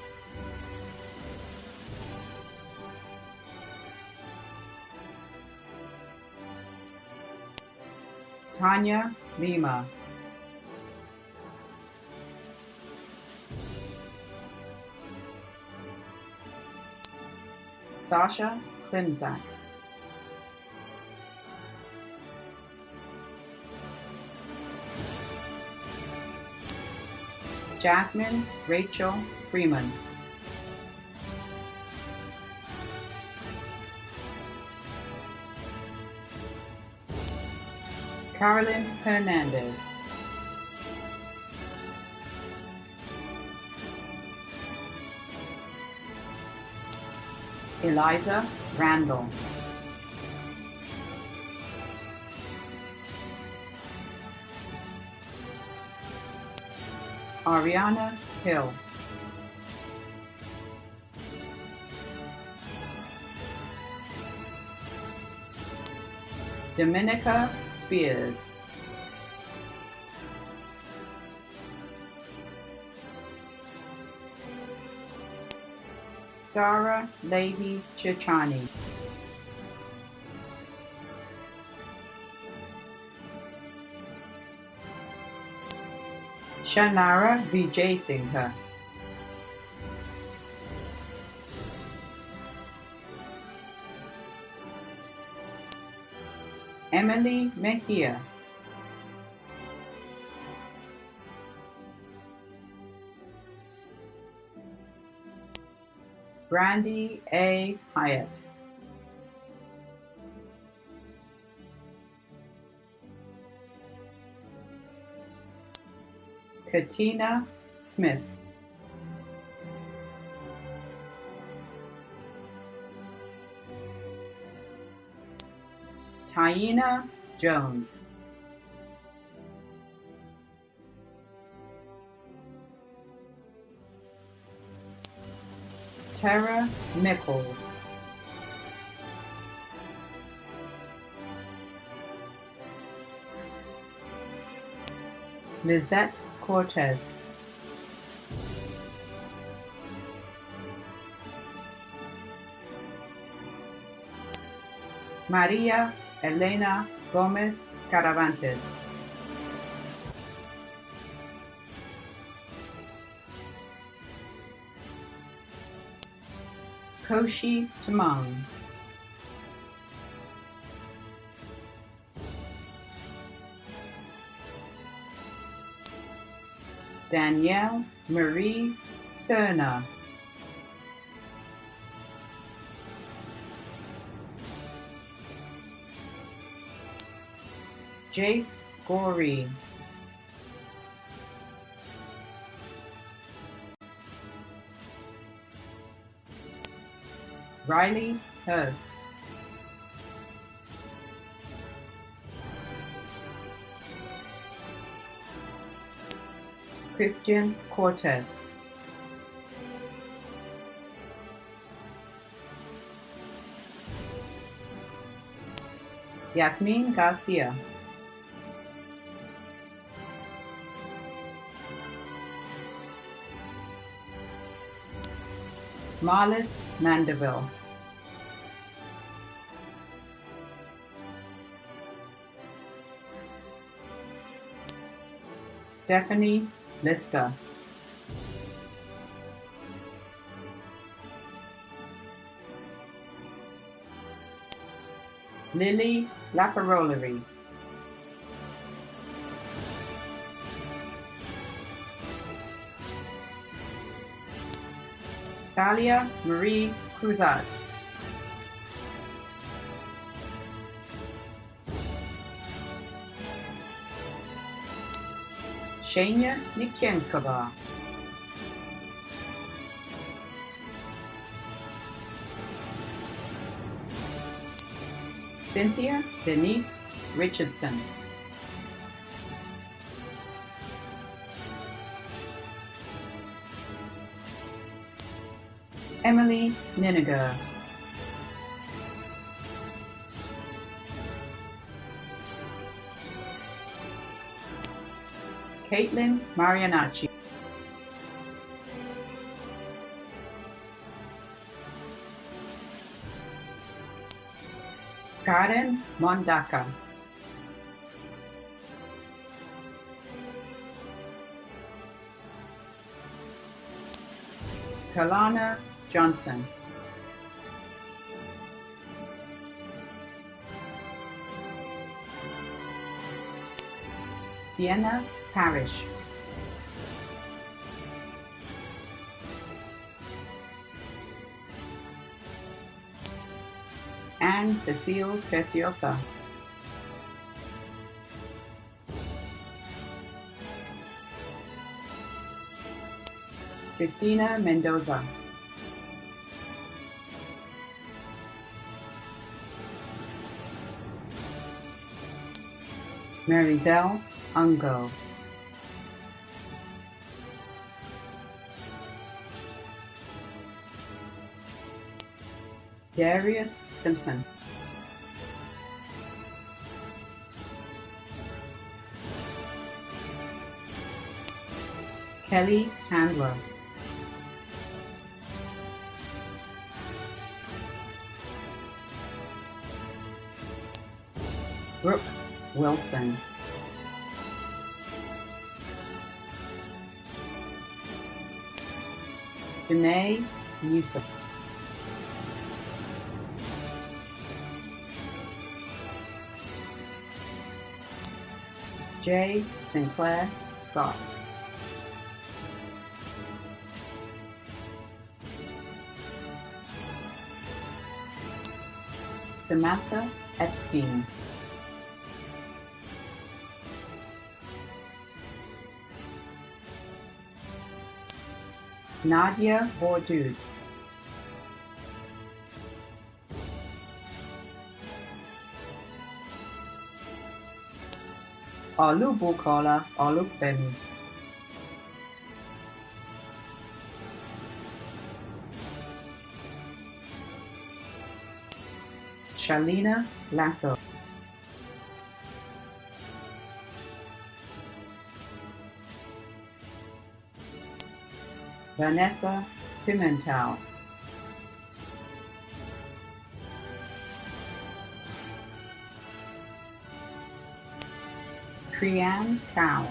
Tanya Lima. Sasha Klimzak. Jasmine Rachel Freeman. Carolyn Hernandez. Eliza Randall. Ariana Hill. Dominica Spears. Sarah Levi Chichani. Shanara Vijay Singha. Emily Mejia. Brandy A. Hyatt. Katina Smith. Taina Jones. Tara Nichols. Lizette Cortez. Maria Elena Gomez Caravantes. Koshi Tamang. Danielle Marie Cerna. Jace Gorey. Riley Hurst. Christian Cortez. Yasmin Garcia. Marlis Mandeville. Stephanie Lister. Lily Laparolari. Thalia Marie Cruzat. Shania Nikienkova. Cynthia Denise Richardson. Emily Niniger. Caitlin Marianacci. Karen Mondaka. Kalana Johnson. Sienna Parrish. Anne Cecile Preciosa. Cristina Mendoza. Marizelle Ungo. Darius Simpson. Kelly Handler. Brooke Wilson. Janae Yusuf. J. Sinclair Scott. Samantha Epstein. Nadia Bordeaux. Olubukola Olukbemi. Shalina Lasso. Vanessa Pimentel. Trian Cow.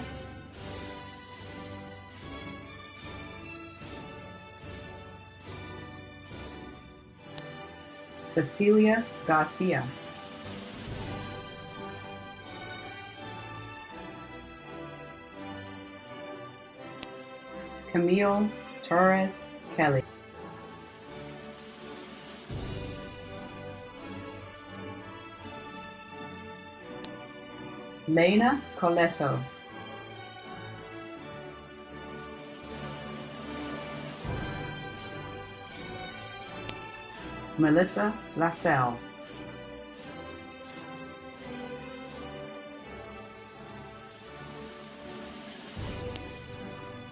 Cecilia Garcia. Camille Torres Kelly. Lena Coletto. Melissa Lassell.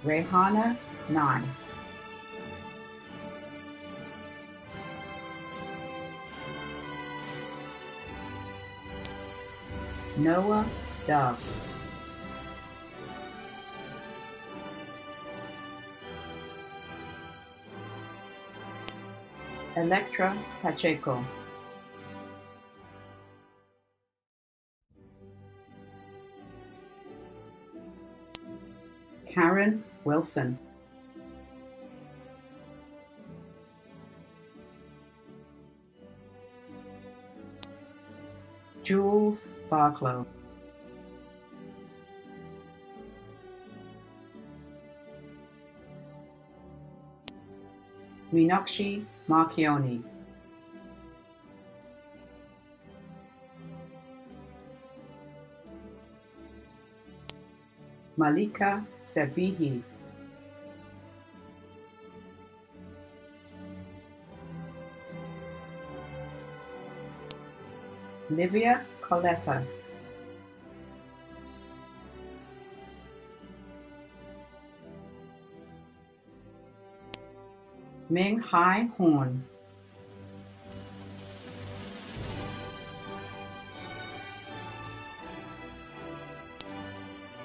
Rehana Nai. Noah Dove. Electra Pacheco. Karen Wilson. Jules Barclow. Meenakshi Marchioni. Malika Sabihi. Livia Coletta. Ming Hai Horn.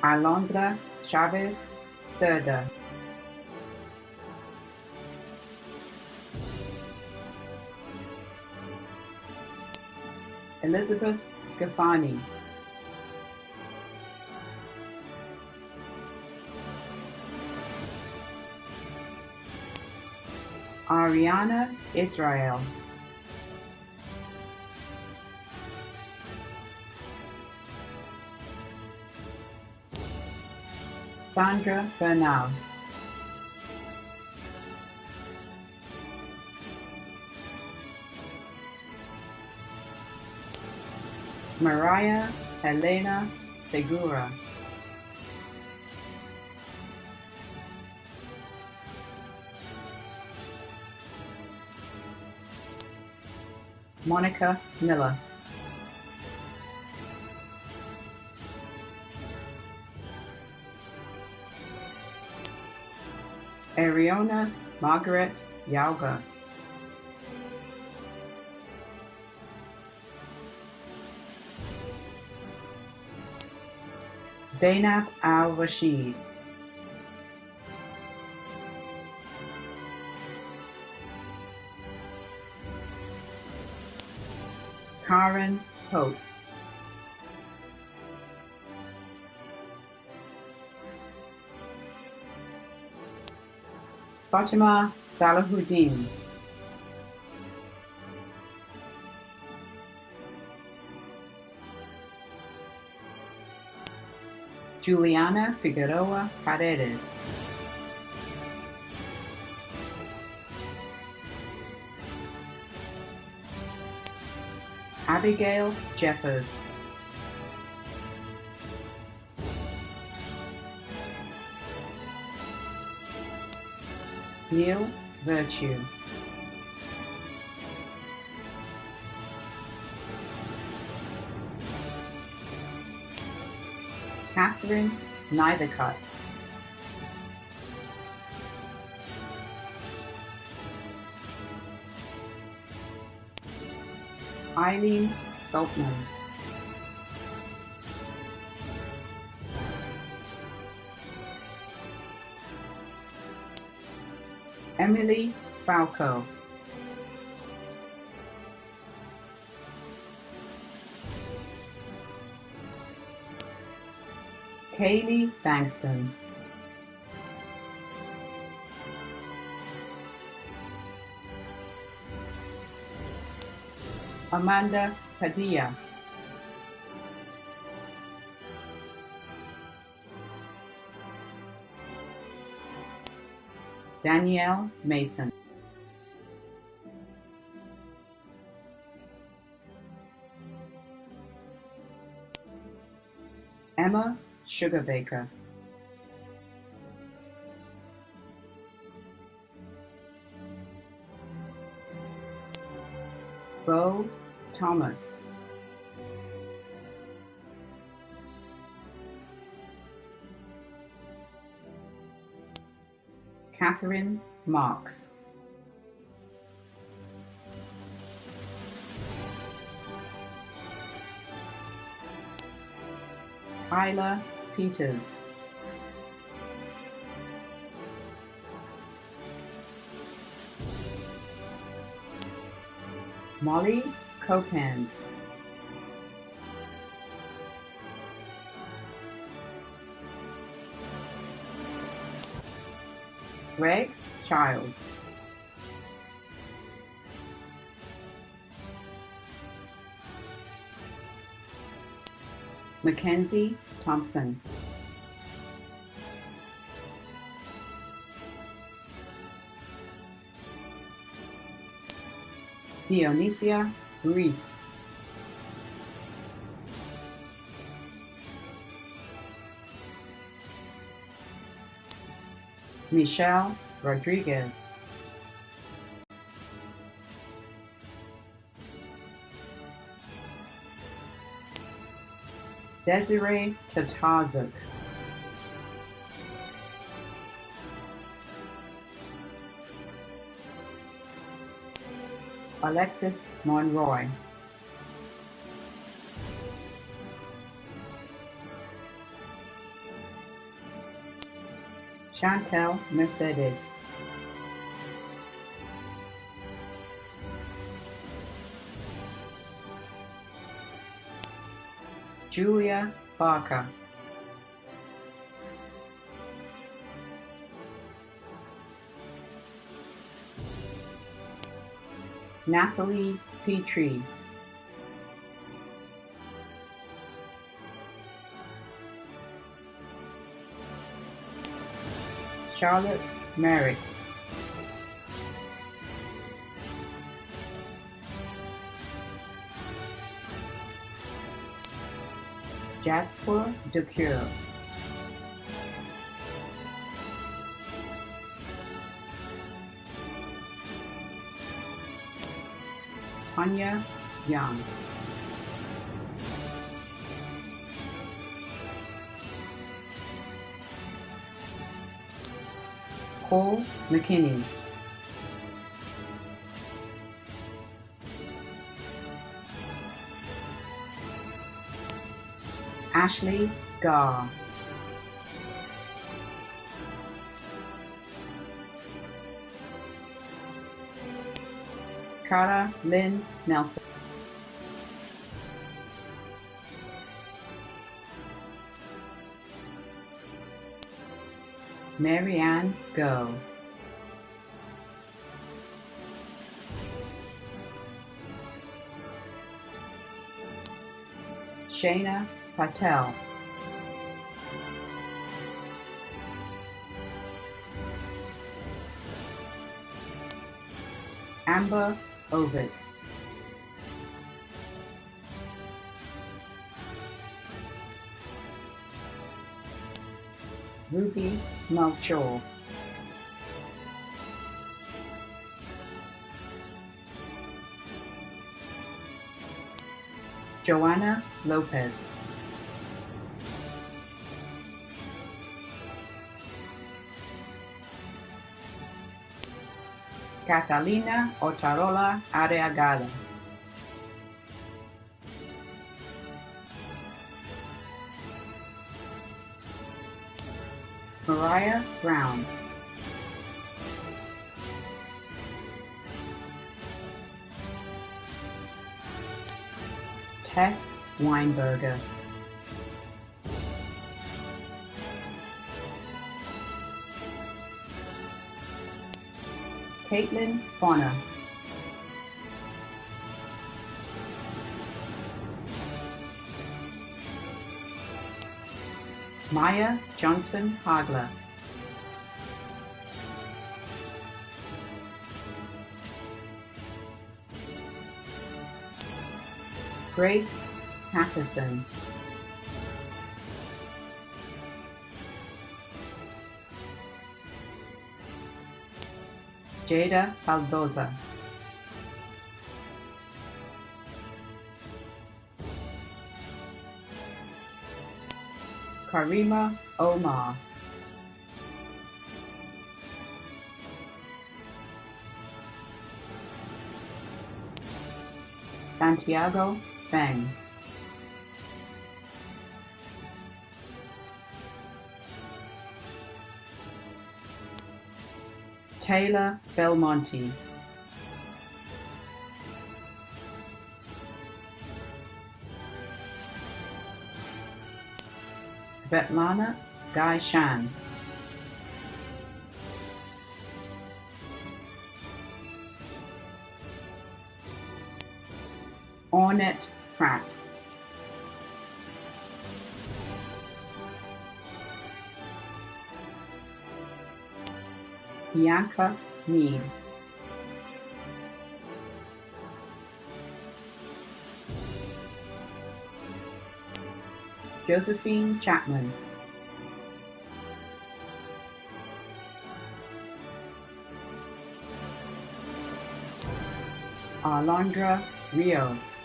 Alondra Chavez Cerda. Elizabeth Scafani. Ariana Israel. Sandra Bernal. Mariah Helena Segura. Monica Miller. Ariona Margaret Yauga. Zainab Al-Rashid. Karen Pope. Fatima Salahuddin. Juliana Figueroa Paredes, Abigail Jeffers, Neil Virtue, Catherine Neithercutt, Eileen Saltman, Emily Falco, Kaylee Bankston, Amanda Padilla, Danielle Mason, Emma Sugarbaker, Bo Thomas, Catherine Marks, Tyler Peters, Molly Copans, Greg Childs, Mackenzie Thompson, Dionysia Reese, Michelle Rodriguez, Desiree Tatazuk, Alexis Monroy, Chantel Mercedes, Julia Barker, Natalie Petrie, Charlotte Merrick, Jasper Ducure, Tanya Young, Cole McKinney, Ashley Garr, Cara Lynn Nelson, Marianne Go, Shayna Patel, Amber Ovick, Ruby Melchor, Joanna Lopez, Catalina Otarola Areagada, Mariah Brown, Tess Weinberger, Caitlin Bonner, Maya Johnson Hagler, Grace Patterson, Jada Baldoza, Karima Omar, Santiago Feng, Taylor Belmonte, Svetlana Gaishan, Ornette Pratt, Bianca Mead, Josephine Chapman, Alondra Rios,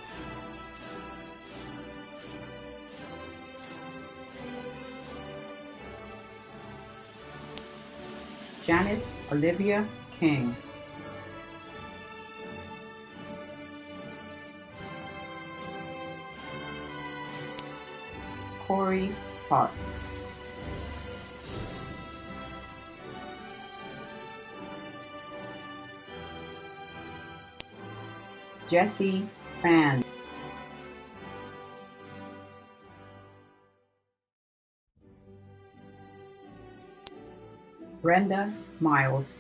Janice Olivia King, Corey Potts, Jesse Fan, Brenda Miles,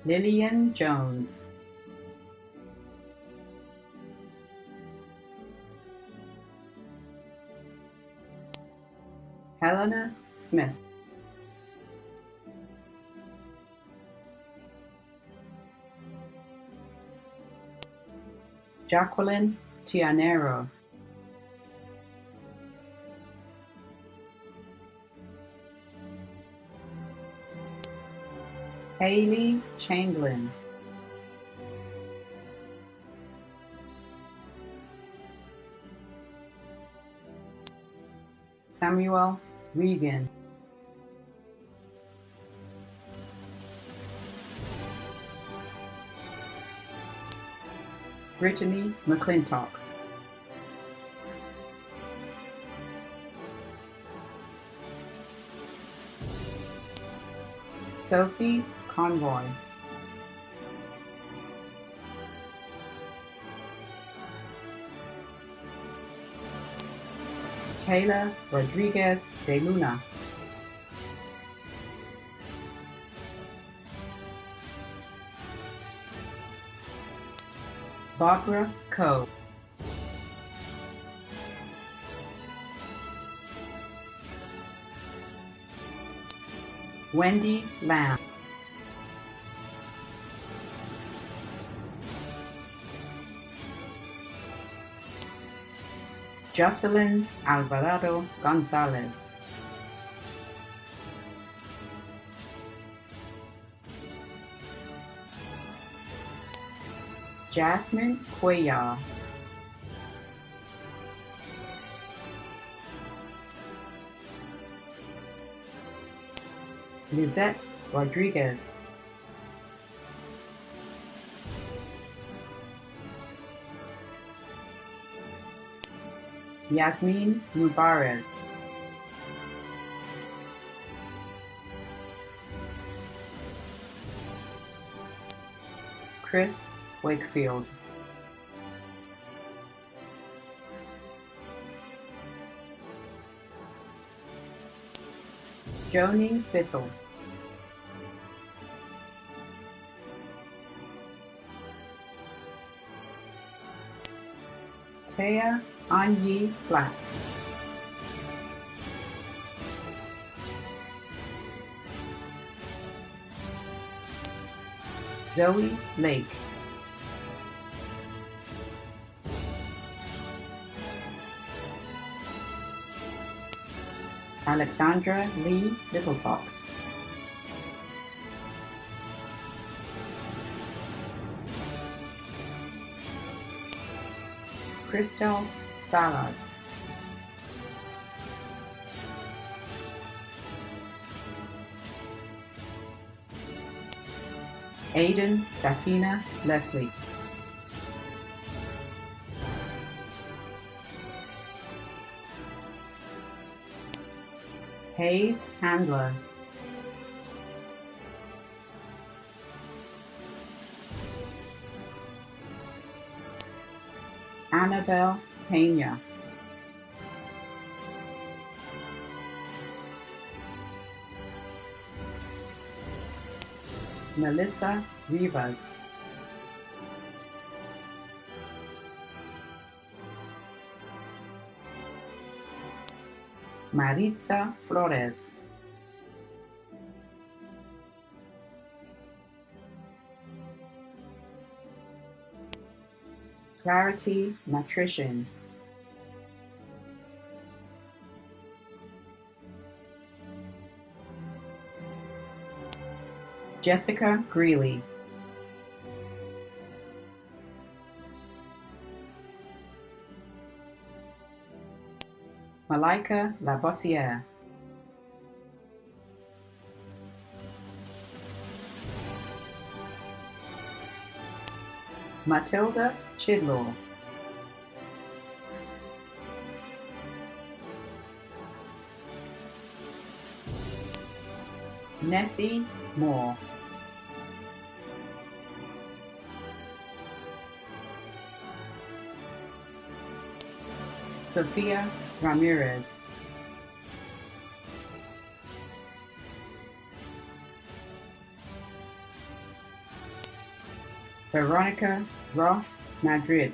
Lillian Jones, Helena Smith, Jacqueline Tianero, Haley Chamberlain, Samuel Regan, Brittany McClintock, Sophie Conroy, Taylor Rodriguez de Luna, Barbara Coe, Wendy Lamb, Jocelyn Alvarado Gonzalez, Jasmine Cuellar, Lizette Rodriguez, Yasmin Mubarez, Chris Wakefield, Joni Bissell, Taya Anyi Platt, Zoe Lake, Alexandra Lee Littlefox, Crystal Salas, Aiden Safina Leslie, Hayes Handler, Annabelle Pena, Melissa Rivas, Maritza Flores, Clarity Matrician, Jessica Greeley, Malika Labossiere, Matilda Chidlaw, Nessie Moore, Sophia Ramirez, Veronica Roth Madrid,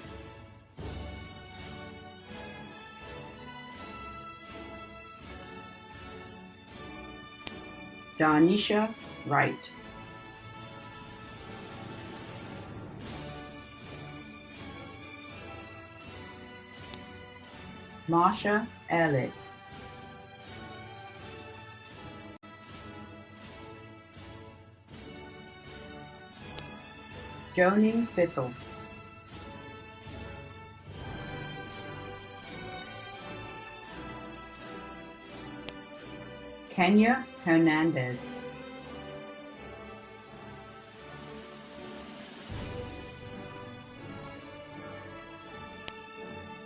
Danisha Wright, Marsha Ehrlich, Joni Bissell, Kenya Hernandez,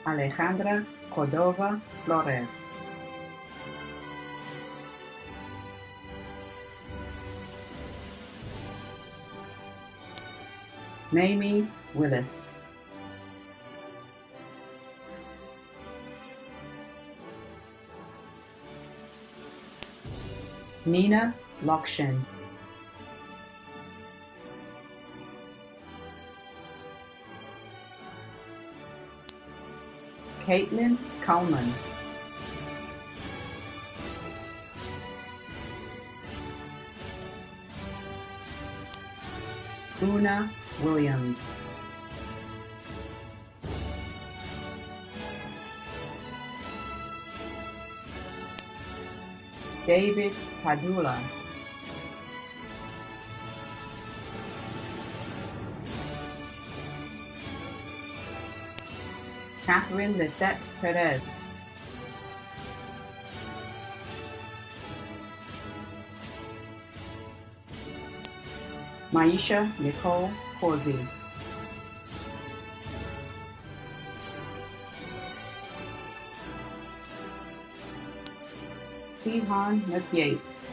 Alejandra Cordova Flores, Mamie Willis, Nina Lokshin, Caitlin Coleman, Una Williams. David Padula. Catherine Lisette Perez. Maisha Nicole Corsi. Sihan McYates.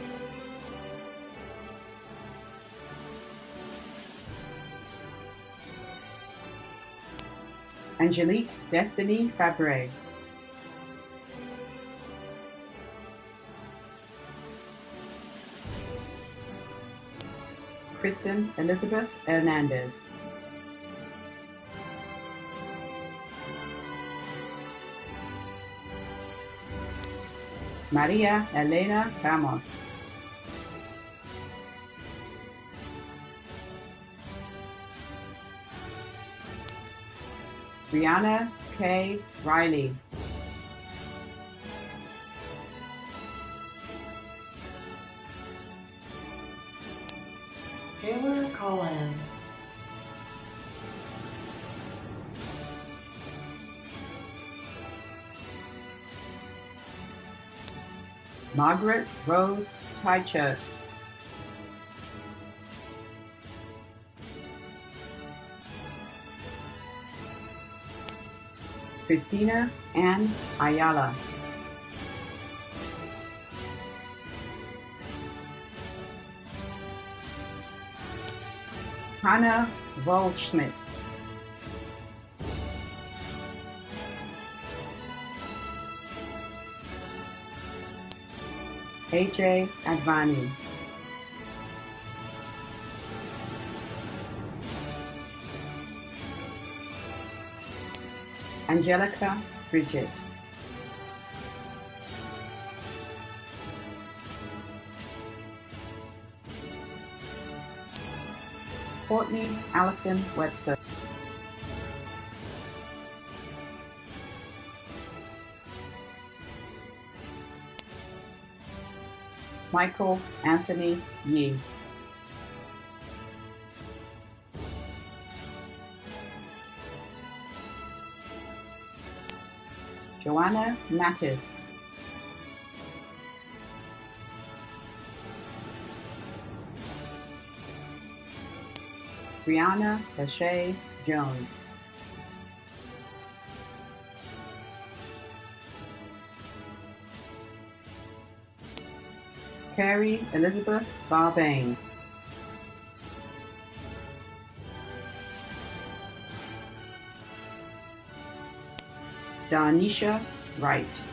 Angelique Destiny Fabre. Kristen Elizabeth Hernandez. Maria Elena Ramos. Brianna K. Riley. Taylor Collan. Margaret Rose Teichert. Christina Ann Ayala. Hannah Waldschmidt. AJ Advani. Angelica Bridget. Courtney Allison Webster. Michael Anthony Yee. Joanna Mattis. Brianna Lachey Jones. Carrie Elizabeth Barbane. Darnisha Wright.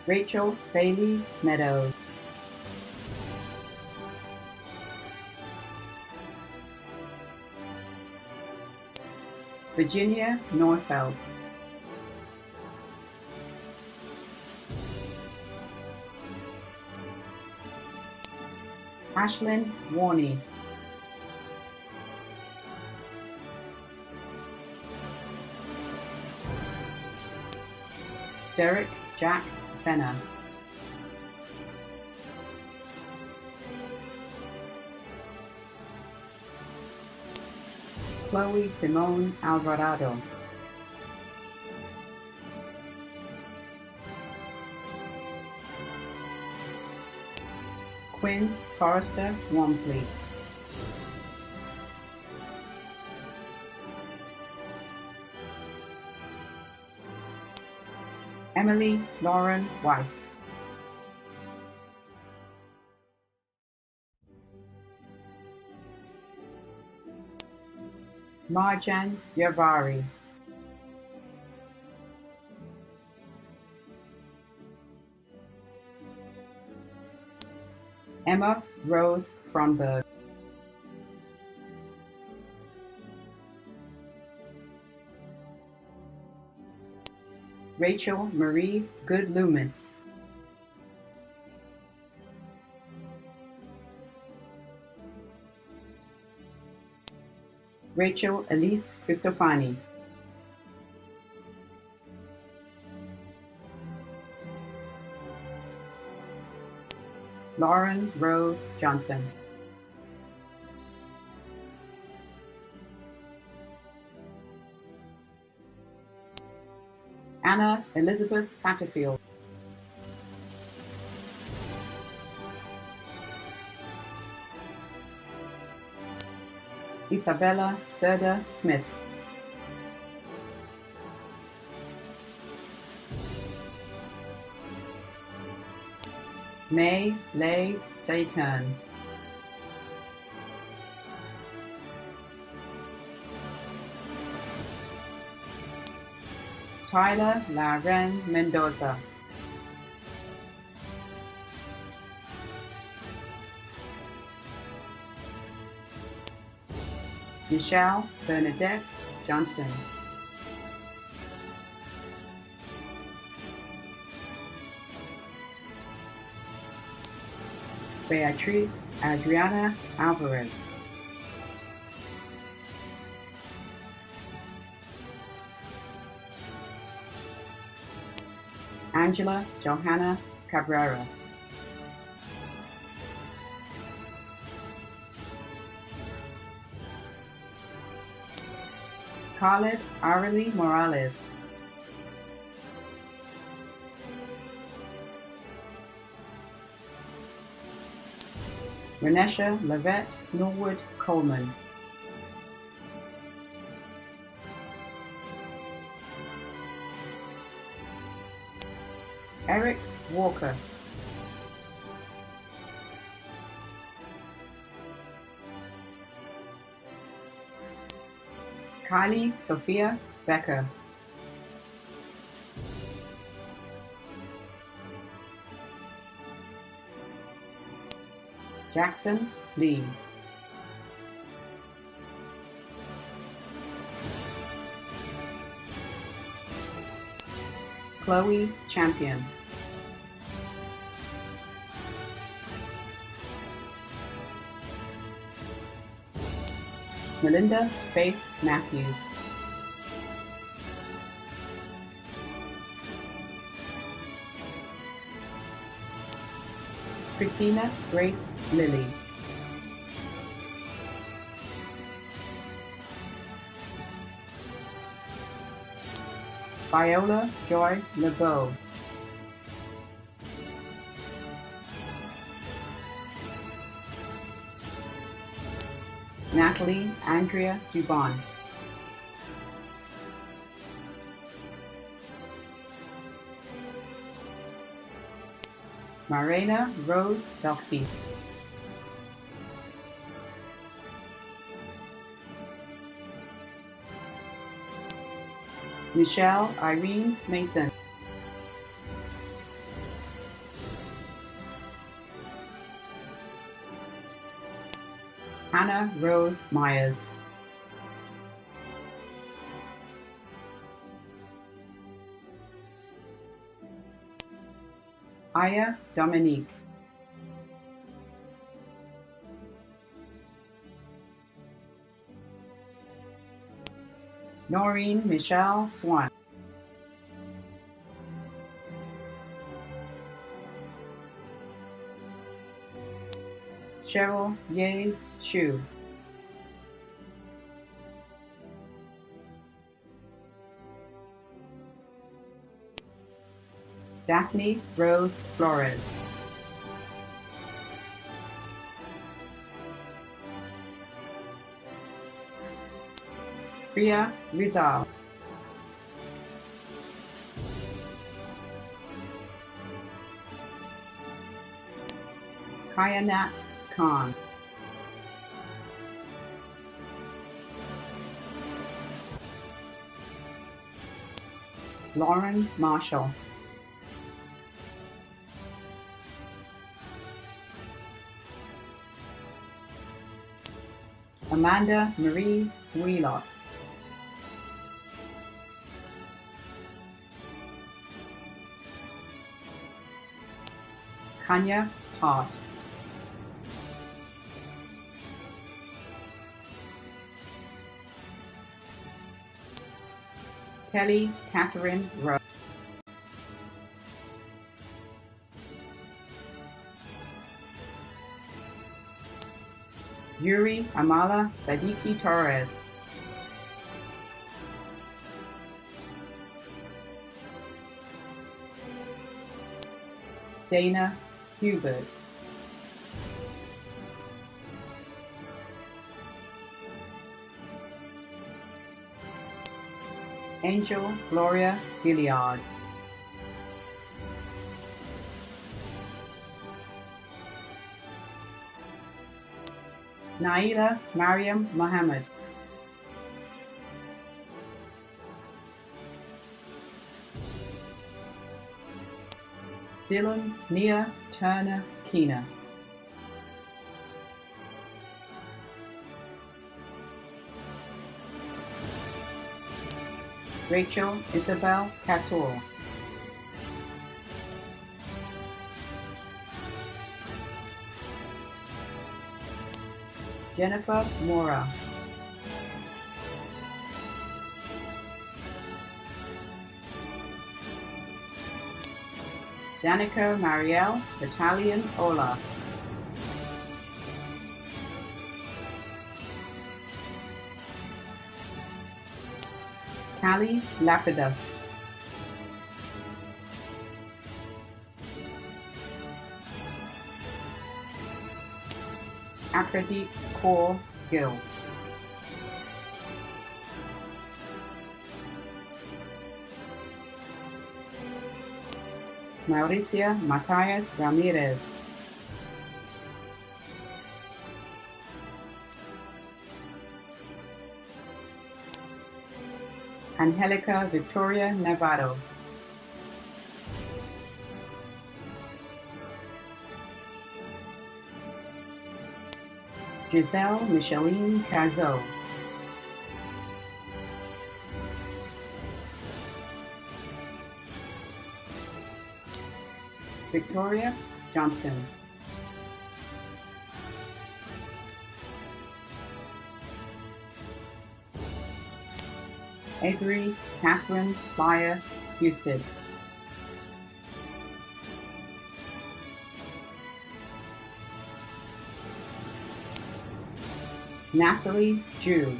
Rachel Bailey Meadows. Virginia Norfeld. Ashlyn Warney. Derek Jack Fenner. Chloe Simone Alvarado. Quinn Forrester Walmsley. Emily Lauren Weiss. Marjan Yavari. Emma Rose Fronberg. Rachel Marie Good Loomis. Rachel Elise Cristofani. Lauren Rose Johnson. Anna Elizabeth Satterfield. Isabella Serda Smith. May Lay Saturn. Tyler Laren Mendoza. Michelle Bernadette Johnston. Beatriz Adriana Alvarez. Angela Johanna Cabrera. Khaled Arely Morales. Renesha Lavette Norwood Coleman. Eric Walker. Kylie Sophia Becker. Jackson Lee. Chloe Champion. Melinda Faith Matthews. Christina Grace Lilly. Viola Joy LeBeau. Natalie Andrea Dubon. Marina Rose Doxey. Michelle Irene Mason. Hannah Rose Myers. Aya Dominique. Noreen Michelle Swan. Cheryl Ye Shu. Daphne Rose Flores. Priya Rizal. Kayanat Khan. Lauren Marshall. Amanda Marie Wheelock. Kanya Hart. Kelly Catherine Rose. Yuri Amala Sadiki Torres. Dana Hubert. Angel Gloria Hilliard. Naila Mariam Mohammed. Dylan Nia Turner Keener. Rachel Isabel Cator. Jennifer Mora. Danica Marielle Battalion Ola. Callie Lapidus. Akradeep Kaur Gill. Mauricia Matias Ramirez. Angelica Victoria Navarro. Giselle Micheline Cazot. Victoria Johnston. Avery Catherine Playa Houston. Natalie Jew.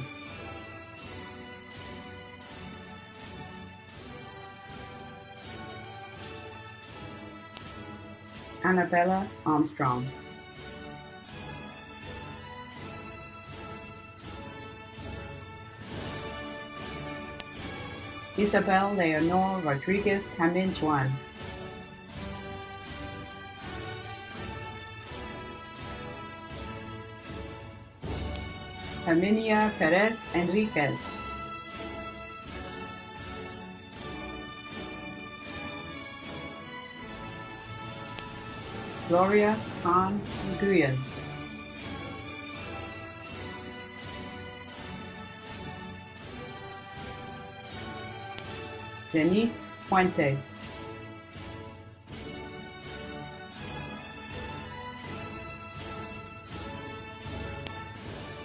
Annabella Armstrong. Isabel Leonor Rodriguez Caminjuan. Herminia Perez Enriquez. Gloria Khan Nguyen. Denise Puente.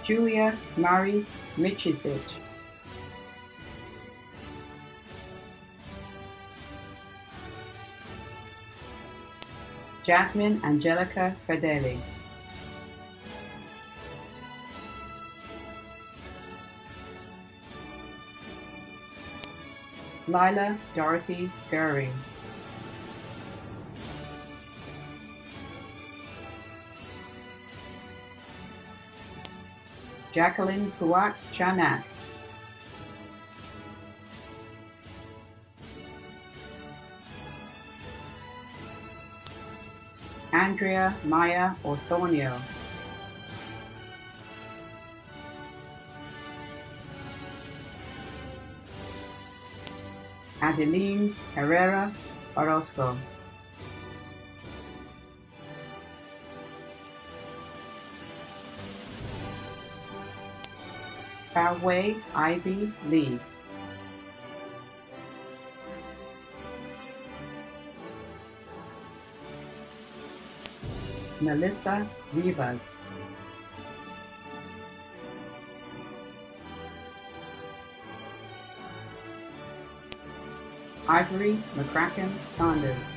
Julia Mari Michisic. Jasmine Angelica Fedeli. Lila Dorothy Goering. Jacqueline Puat Chanak. Andrea Maya Osornio. Adeline Herrera Orozco. Farway Ivy Lee. Melissa Rivas. Ivory McCracken Saunders.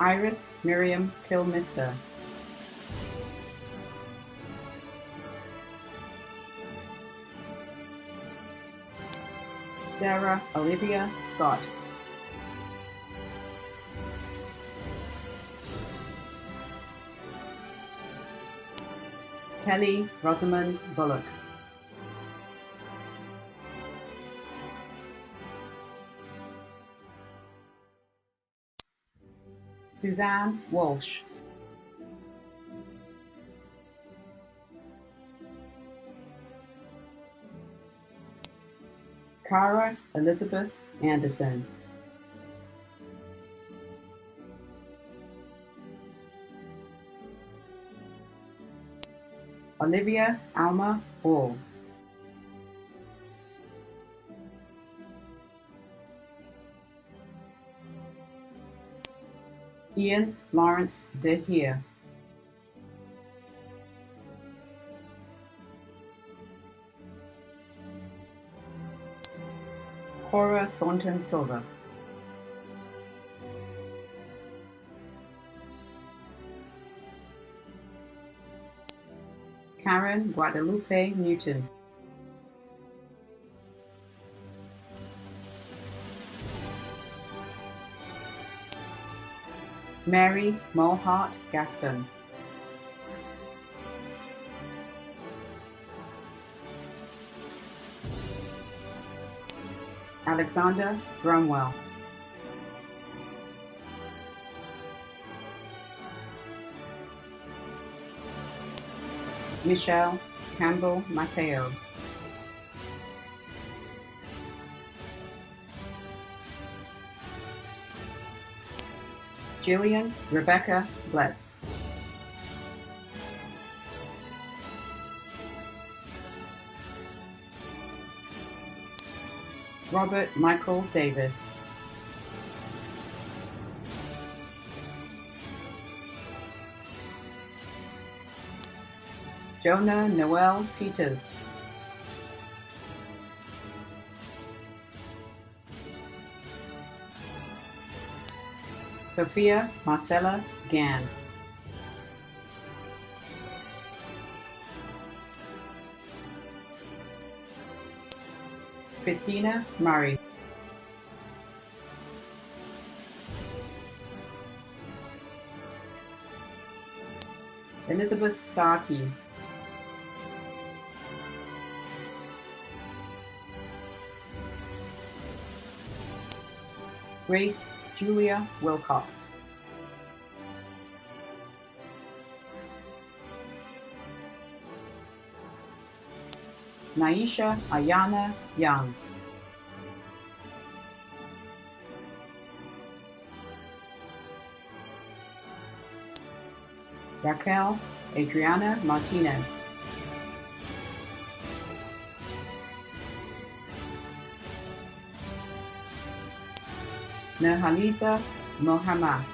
Iris Miriam Kilmister. Sarah Olivia Scott. Kelly Rosamond Bullock. Suzanne Walsh. Cara Elizabeth Anderson. Olivia Alma Ball. Ian Lawrence DeHere. Cora Thornton Silva. Karen Guadalupe Newton. Mary Mulhart Gaston. Alexander Bromwell. Michelle Campbell Mateo. Jillian Rebecca Bletz. Robert Michael Davis. Jonah Noel Peters. Sophia Marcella Gann. Christina Murray. Elizabeth Starkey. Grace Julia Wilcox. Naisha Ayana Young. Raquel Adriana Martinez. Nurhaliza Mohammad.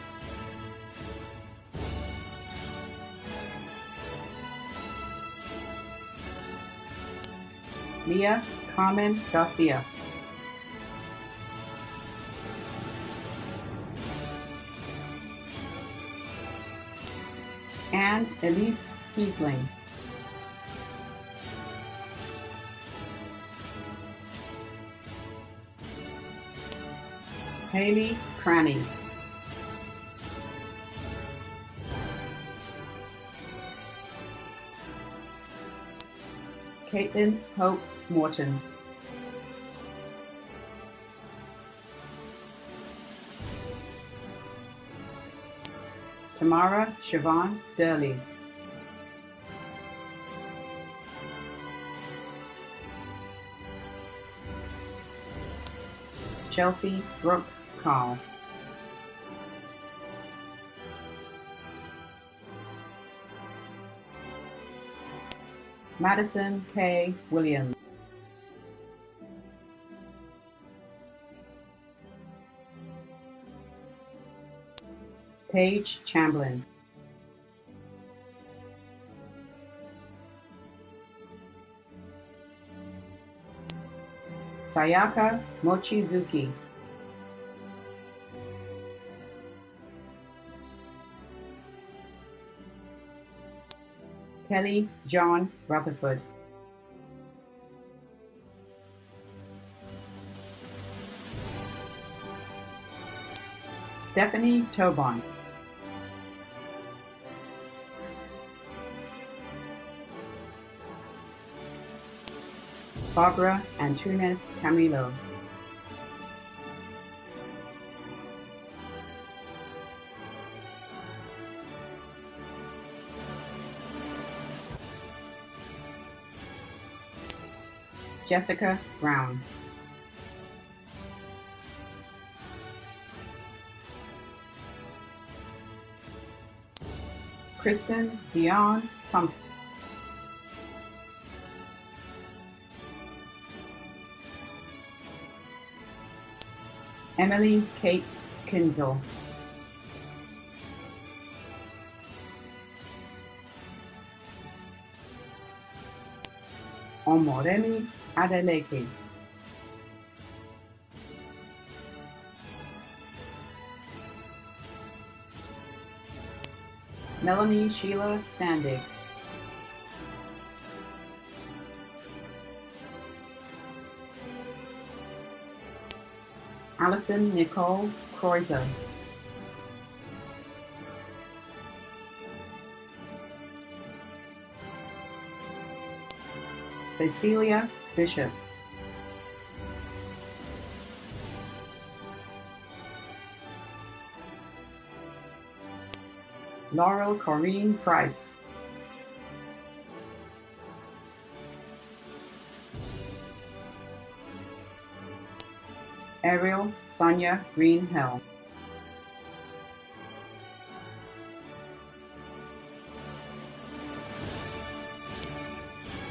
Leah Carmen Garcia. Anne Elise Kiesling. Haley Cranny. Caitlin Hope Morton. Tamara Siobhan Durley. Chelsea Brooke Carl. Madison K. Williams. Paige Chamberlain. Sayaka Mochizuki. Kelly John Rutherford. Stephanie Tobon. Barbara Antunes Camilo. Jessica Brown. Kristen Dion Thompson. Emily Kate Kinzel. Omoremi Adeleke. Melanie Sheila Standig. Allison Nicole Kreuzer. Cecilia Bishop. Laurel Corrine Price. Ariel Sonia Greenhill.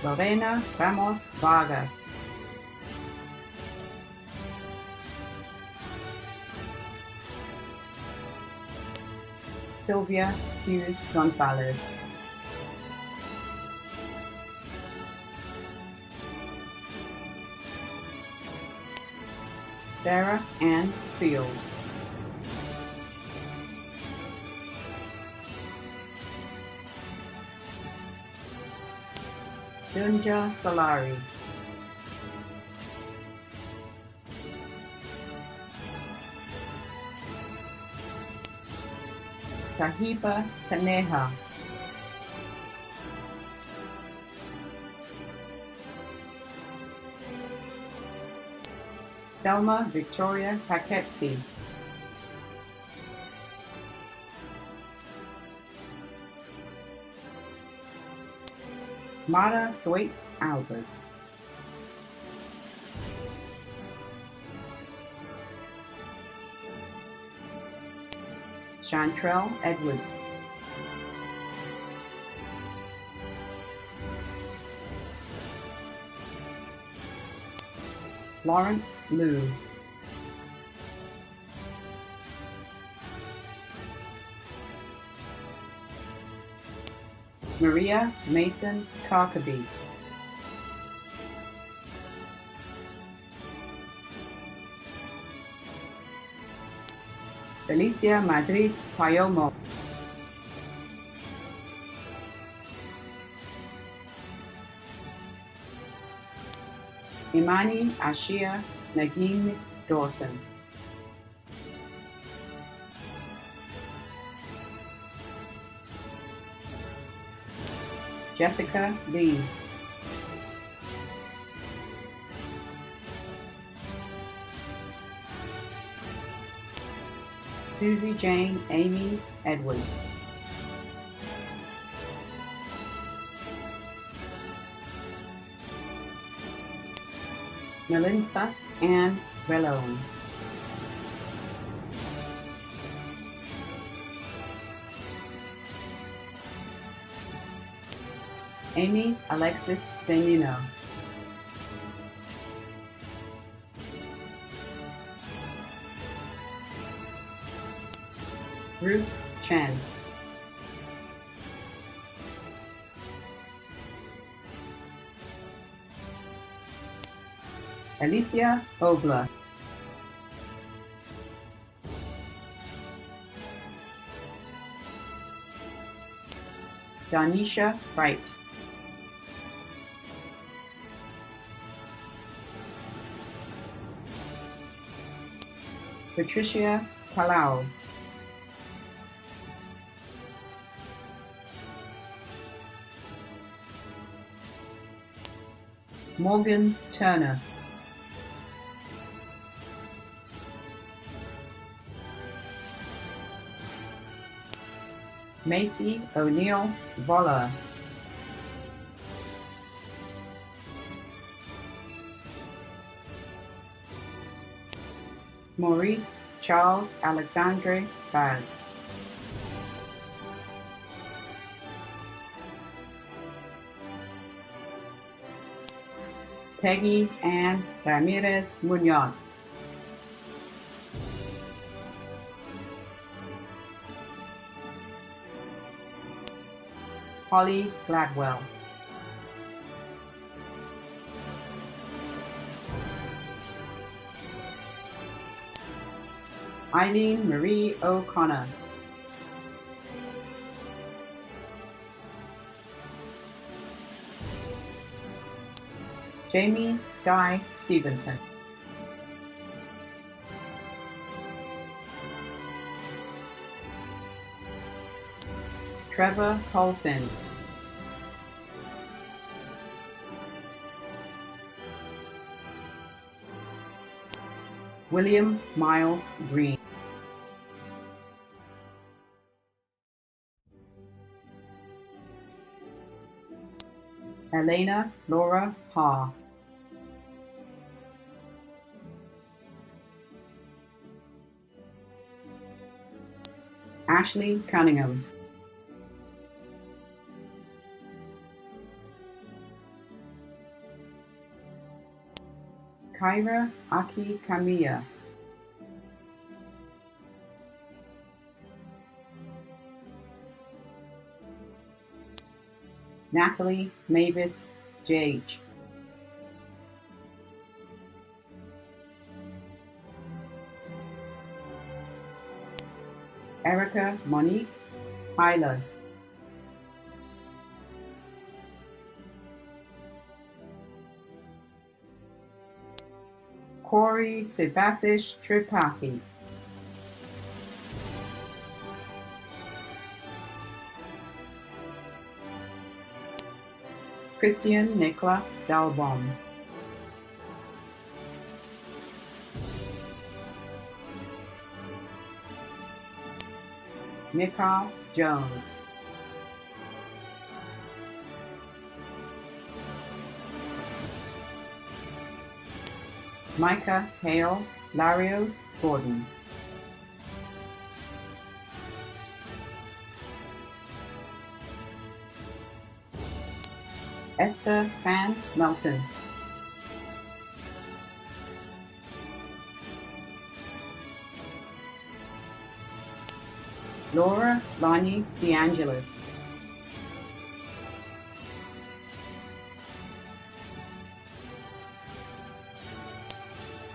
Lorena Ramos Vargas. Sylvia Hughes Gonzalez. Sarah Ann Fields. Dunja Solari. Sahiba Taneha. Selma Victoria Paketsi. Mara Thwaites Albers. Chantrell Edwards. Lawrence Liu. Maria Mason Carkaby. Felicia Madrid Payomo. Imani Ashia Nagin Dawson. Jessica Lee. Susie Jane Amy Edwards. Melinda Ann Relone. Amy Alexis Benino. Bruce Chen. Alicia Obler, Danisha Wright, Patricia Palau, Morgan Turner, Macy O'Neill Voller, Maurice Charles Alexandre Baz, Peggy Ann Ramirez Munoz, Holly Gladwell, Eileen Marie O'Connor, Jamie Sky Stevenson, Trevor Paulson, William Miles Green, Elena Laura Ha, Ashley Cunningham, Kyra Aki Kamiya, Natalie Mavis Jage, Erica Monique Hyler, Corey Sebasish Tripathi, Christian Nicholas Dalbaum, Mikal Jones, Micah Hale Larios Gordon, Esther Fan Melton, Laura Lonnie DeAngelis,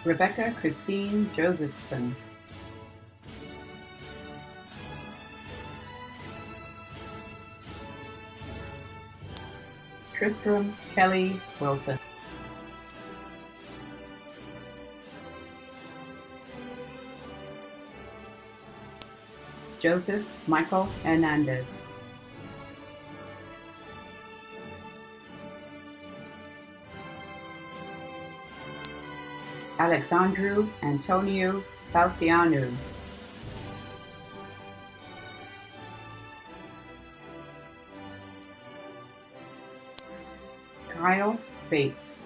Rebecca Christine Josephson, Tristram Kelly Wilson, Joseph Michael Hernandez, Alexandru Antonio Salcianu, Kyle Bates,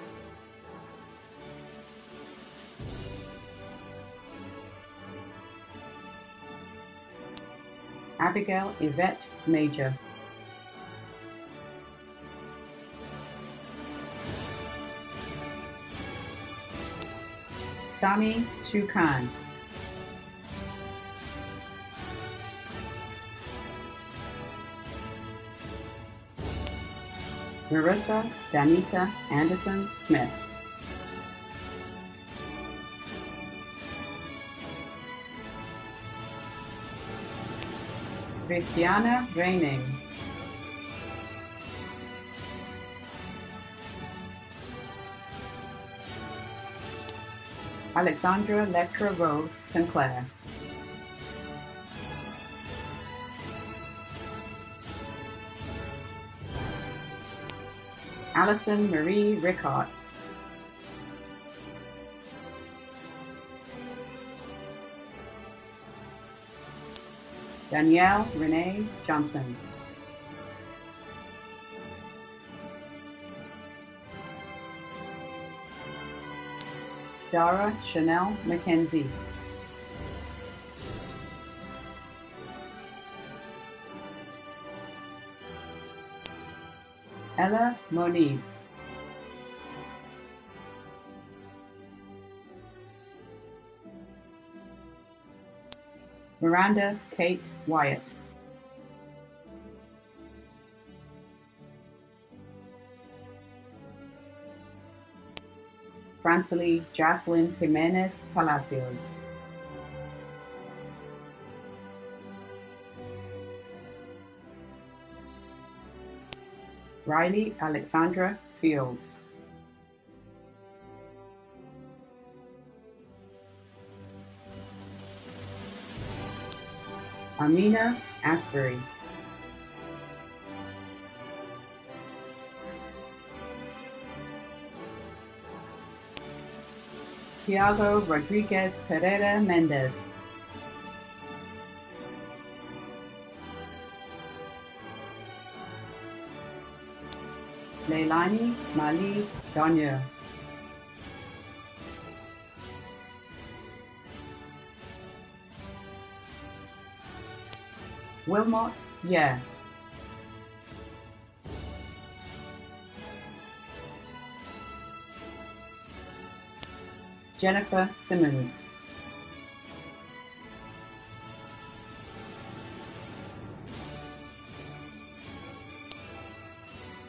Abigail Yvette Major, Sami Tukan, Marissa Danita Anderson Smith, Christiana Reining. Alexandra Lectra Rose Sinclair. Alison Marie Rickard. Danielle Renee Johnson. Dara Chanel McKenzie. Ella Moniz. Miranda Kate Wyatt. Francelie Jocelyn Jimenez Palacios. Riley Alexandra Fields. Amina Asbury. Tiago Rodriguez Pereira Mendez. Leilani Malise Donier. Wilmot Yeah. Jennifer Simmons.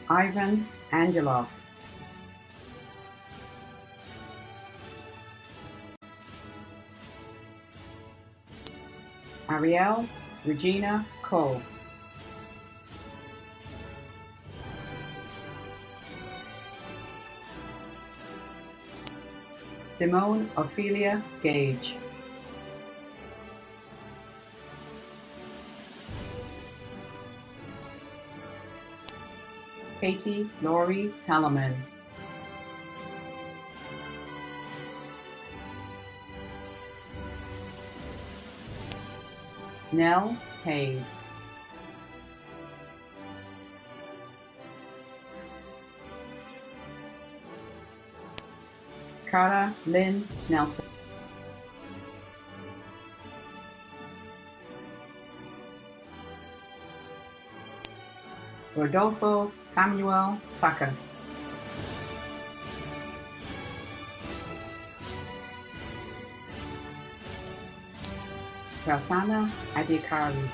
Ivan Angelov. Ariel Regina Cole. Simone Ophelia Gage. Katie Laurie Halleman. Nell Hayes. Carla Lynn Nelson. Rodolfo Samuel Tucker. Prasanna Adhikari.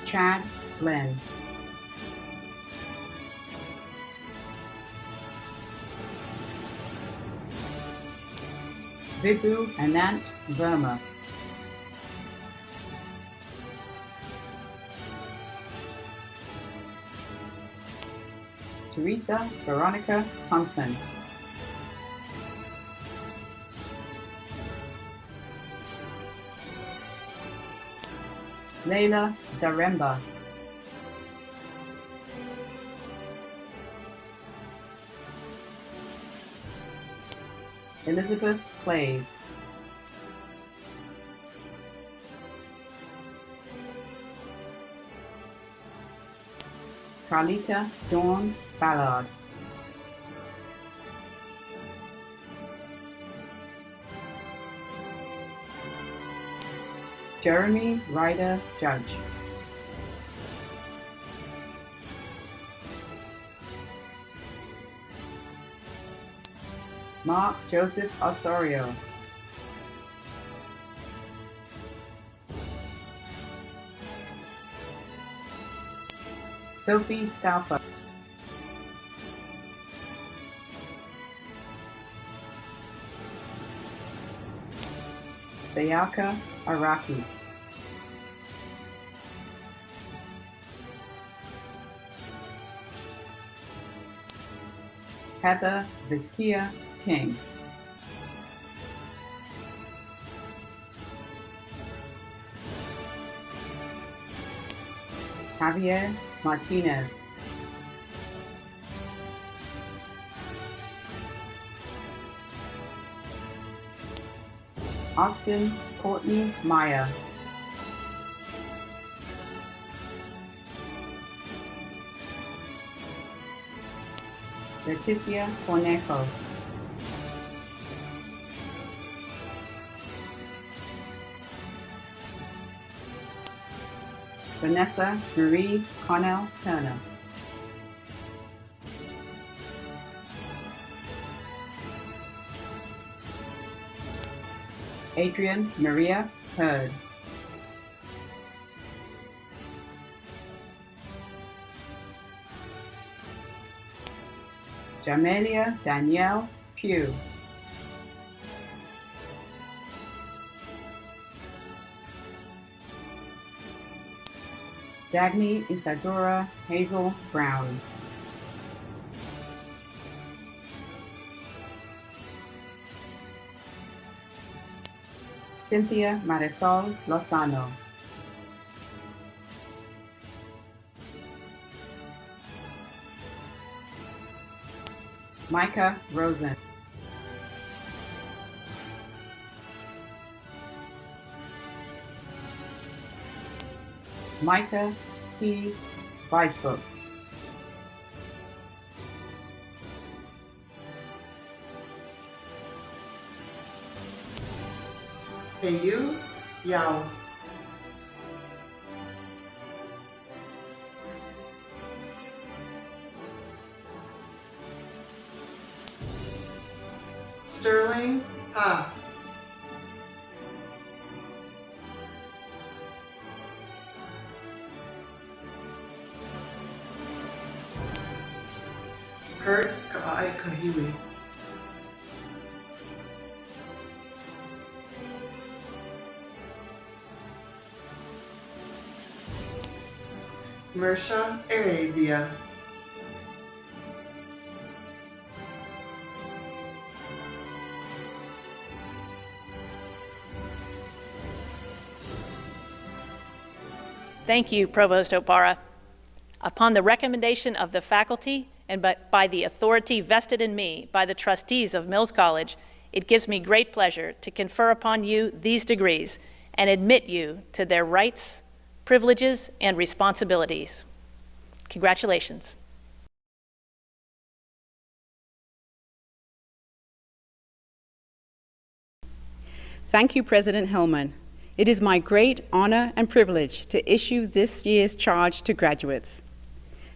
Chad Glenn. Vibhu Anant Verma. Teresa Veronica Thompson. Leila Zaremba. Elizabeth Plays. Carlita Dawn Ballard. Jeremy Ryder Judge. Mark Joseph Osorio. Sophie Stauffer. Sayaka Araki. Heather Viskia King. Javier Martinez. Austin Courtney Maya. Leticia Cornejo. Vanessa Marie Connell Turner. Adrian Maria Hurd. Jamelia Danielle Pugh. Dagny Isadora Hazel Brown. Cynthia Marisol Lozano. Micah Rosen. Micah Key Weisberg. Peiyu Yao. Sterling Ha. Kurt Ka'ai Kahiwi. Mersha Heredia. Thank you, Provost Opara. Upon the recommendation of the faculty and by the authority vested in me by the trustees of Mills College, it gives me great pleasure to confer upon you these degrees and admit you to their rights, privileges, and responsibilities. Congratulations. Thank you, President Hillman. It is my great honor and privilege to issue this year's charge to graduates.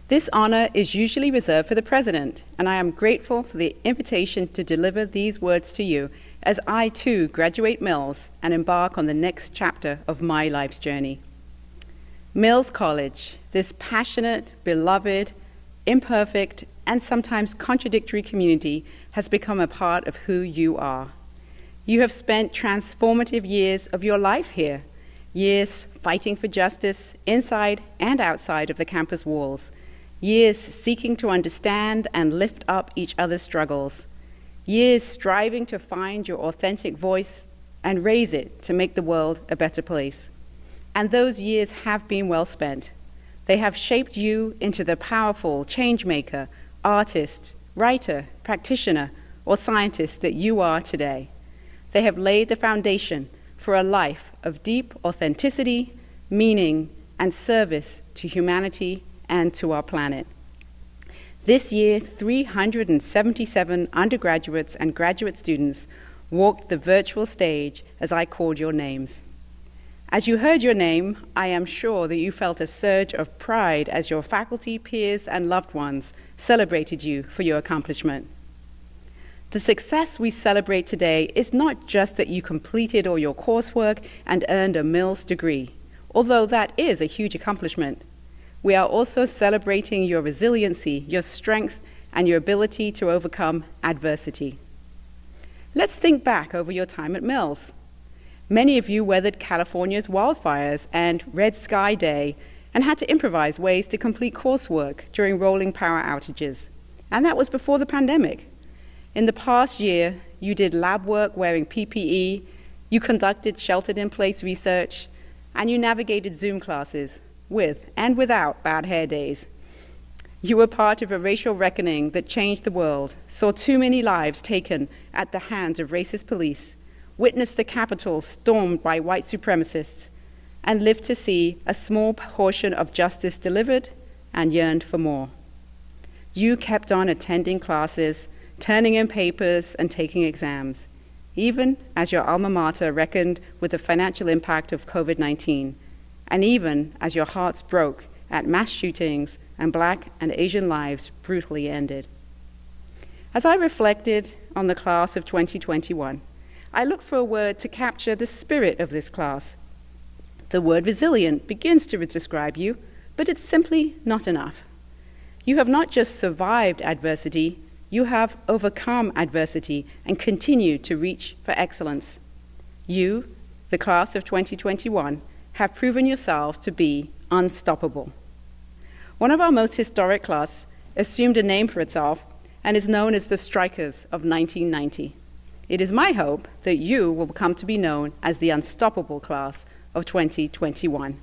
This honor is usually reserved for the President, and I am grateful for the invitation to deliver these words to you as I too graduate Mills and embark on the next chapter of my life's journey. Mills College, this passionate, beloved, imperfect, and sometimes contradictory community has become a part of who you are. You have spent transformative years of your life here, years fighting for justice inside and outside of the campus walls, years seeking to understand and lift up each other's struggles, years striving to find your authentic voice and raise it to make the world a better place. And those years have been well spent. They have shaped you into the powerful change maker, artist, writer, practitioner, or scientist that you are today. They have laid the foundation for a life of deep authenticity, meaning, and service to humanity and to our planet. This year, 377 undergraduates and graduate students walked the virtual stage as I called your names. As you heard your name, I am sure that you felt a surge of pride as your faculty, peers, and loved ones celebrated you for your accomplishment. The success we celebrate today is not just that you completed all your coursework and earned a Mills degree, although that is a huge accomplishment. We are also celebrating your resiliency, your strength, and your ability to overcome adversity. Let's think back over your time at Mills. Many of you weathered California's wildfires and Red Sky Day and had to improvise ways to complete coursework during rolling power outages. And that was before the pandemic. In the past year, you did lab work wearing PPE, you conducted sheltered-in-place research, and you navigated Zoom classes with and without bad hair days. You were part of a racial reckoning that changed the world, saw too many lives taken at the hands of racist police, witnessed the Capitol stormed by white supremacists, and lived to see a small portion of justice delivered and yearned for more. You kept on attending classes, turning in papers, and taking exams, even as your alma mater reckoned with the financial impact of COVID-19, and even as your hearts broke at mass shootings and Black and Asian lives brutally ended. As I reflected on the class of 2021, I looked for a word to capture the spirit of this class. The word resilient begins to describe you, but it's simply not enough. You have not just survived adversity, you have overcome adversity and continue to reach for excellence. You, the class of 2021, have proven yourselves to be unstoppable. One of our most historic class assumed a name for itself and is known as the Strikers of 1990. It is my hope that you will come to be known as the Unstoppable class of 2021.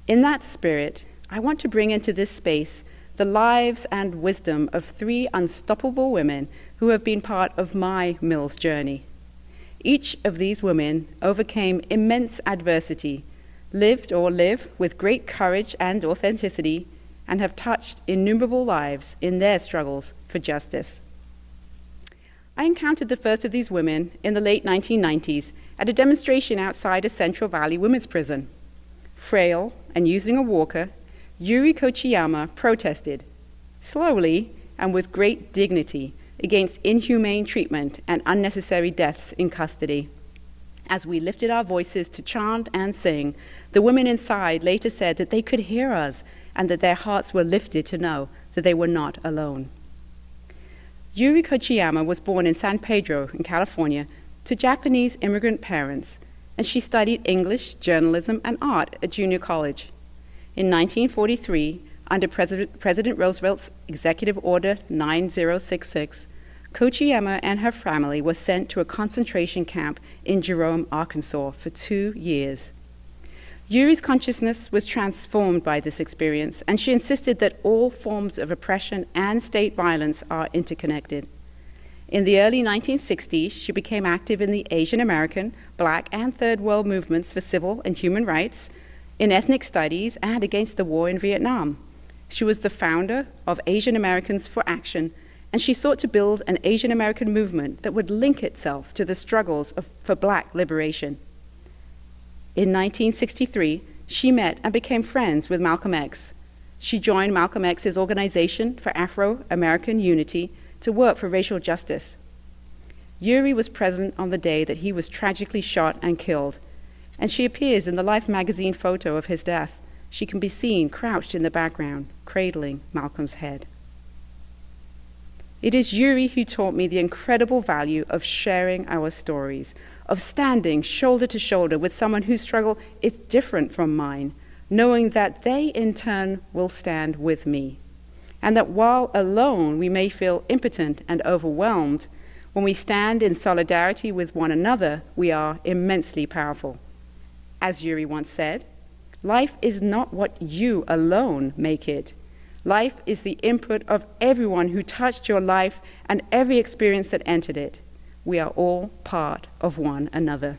In that spirit, I want to bring into this space the lives and wisdom of 3 unstoppable women who have been part of my Mills journey. Each of these women overcame immense adversity, lived or live with great courage and authenticity, and have touched innumerable lives in their struggles for justice. I encountered the first of these women in the late 1990s at a demonstration outside a Central Valley women's prison. Frail and using a walker, Yuri Kochiyama protested, slowly and with great dignity, against inhumane treatment and unnecessary deaths in custody. As we lifted our voices to chant and sing, the women inside later said that they could hear us and that their hearts were lifted to know that they were not alone. Yuri Kochiyama was born in San Pedro in California to Japanese immigrant parents, and she studied English, journalism, and art at junior college. In 1943, under President Roosevelt's Executive Order 9066, Kochiyama and her family were sent to a concentration camp in Jerome, Arkansas for 2 years. Yuri's consciousness was transformed by this experience, and she insisted that all forms of oppression and state violence are interconnected. In the early 1960s, she became active in the Asian American, Black, and Third World movements for civil and human rights, in ethnic studies, and against the war in Vietnam. She was the founder of Asian Americans for Action, and she sought to build an Asian American movement that would link itself to the struggles for Black liberation. In 1963, she met and became friends with Malcolm X. She joined Malcolm X's Organization for Afro-American Unity to work for racial justice. Yuri was present on the day that he was tragically shot and killed, and she appears in the Life magazine photo of his death. She can be seen crouched in the background, cradling Malcolm's head. It is Yuri who taught me the incredible value of sharing our stories, of standing shoulder to shoulder with someone whose struggle is different from mine, knowing that they in turn will stand with me. And that while alone we may feel impotent and overwhelmed, when we stand in solidarity with one another, we are immensely powerful. As Yuri once said, life is not what you alone make it. Life is the input of everyone who touched your life and every experience that entered it. We are all part of one another.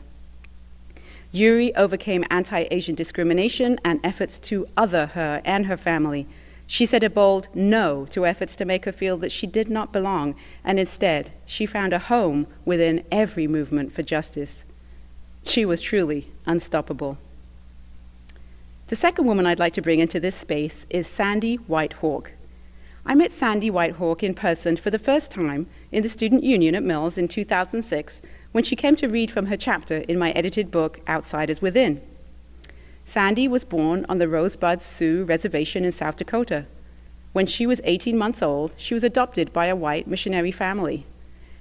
Yuri overcame anti-Asian discrimination and efforts to other her and her family. She said a bold no to efforts to make her feel that she did not belong, and instead, she found a home within every movement for justice. She was truly unstoppable. The second woman I'd like to bring into this space is Sandy Whitehawk. I met Sandy Whitehawk in person for the first time in the Student Union at Mills in 2006 when she came to read from her chapter in my edited book, Outsiders Within. Sandy was born on the Rosebud Sioux Reservation in South Dakota. When she was 18 months old, she was adopted by a white missionary family.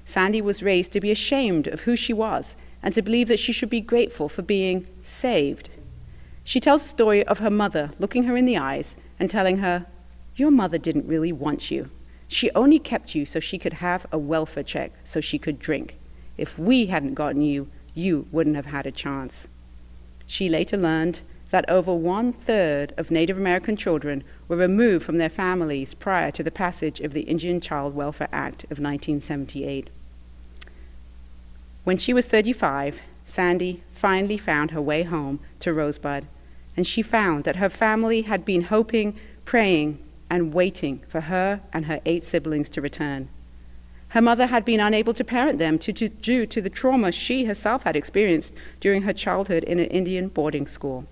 Sandy was raised to be ashamed of who she was and to believe that she should be grateful for being saved. She tells the story of her mother looking her in the eyes and telling her, "Your mother didn't really want you. She only kept you so she could have a welfare check so she could drink. If we hadn't gotten you, you wouldn't have had a chance." She later learned that over 1/3 of Native American children were removed from their families prior to the passage of the Indian Child Welfare Act of 1978. When she was 35, Sandy finally found her way home to Rosebud, and she found that her family had been hoping, praying, and waiting for her and her 8 siblings to return. Her mother had been unable to parent them due to the trauma she herself had experienced during her childhood in an Indian boarding school.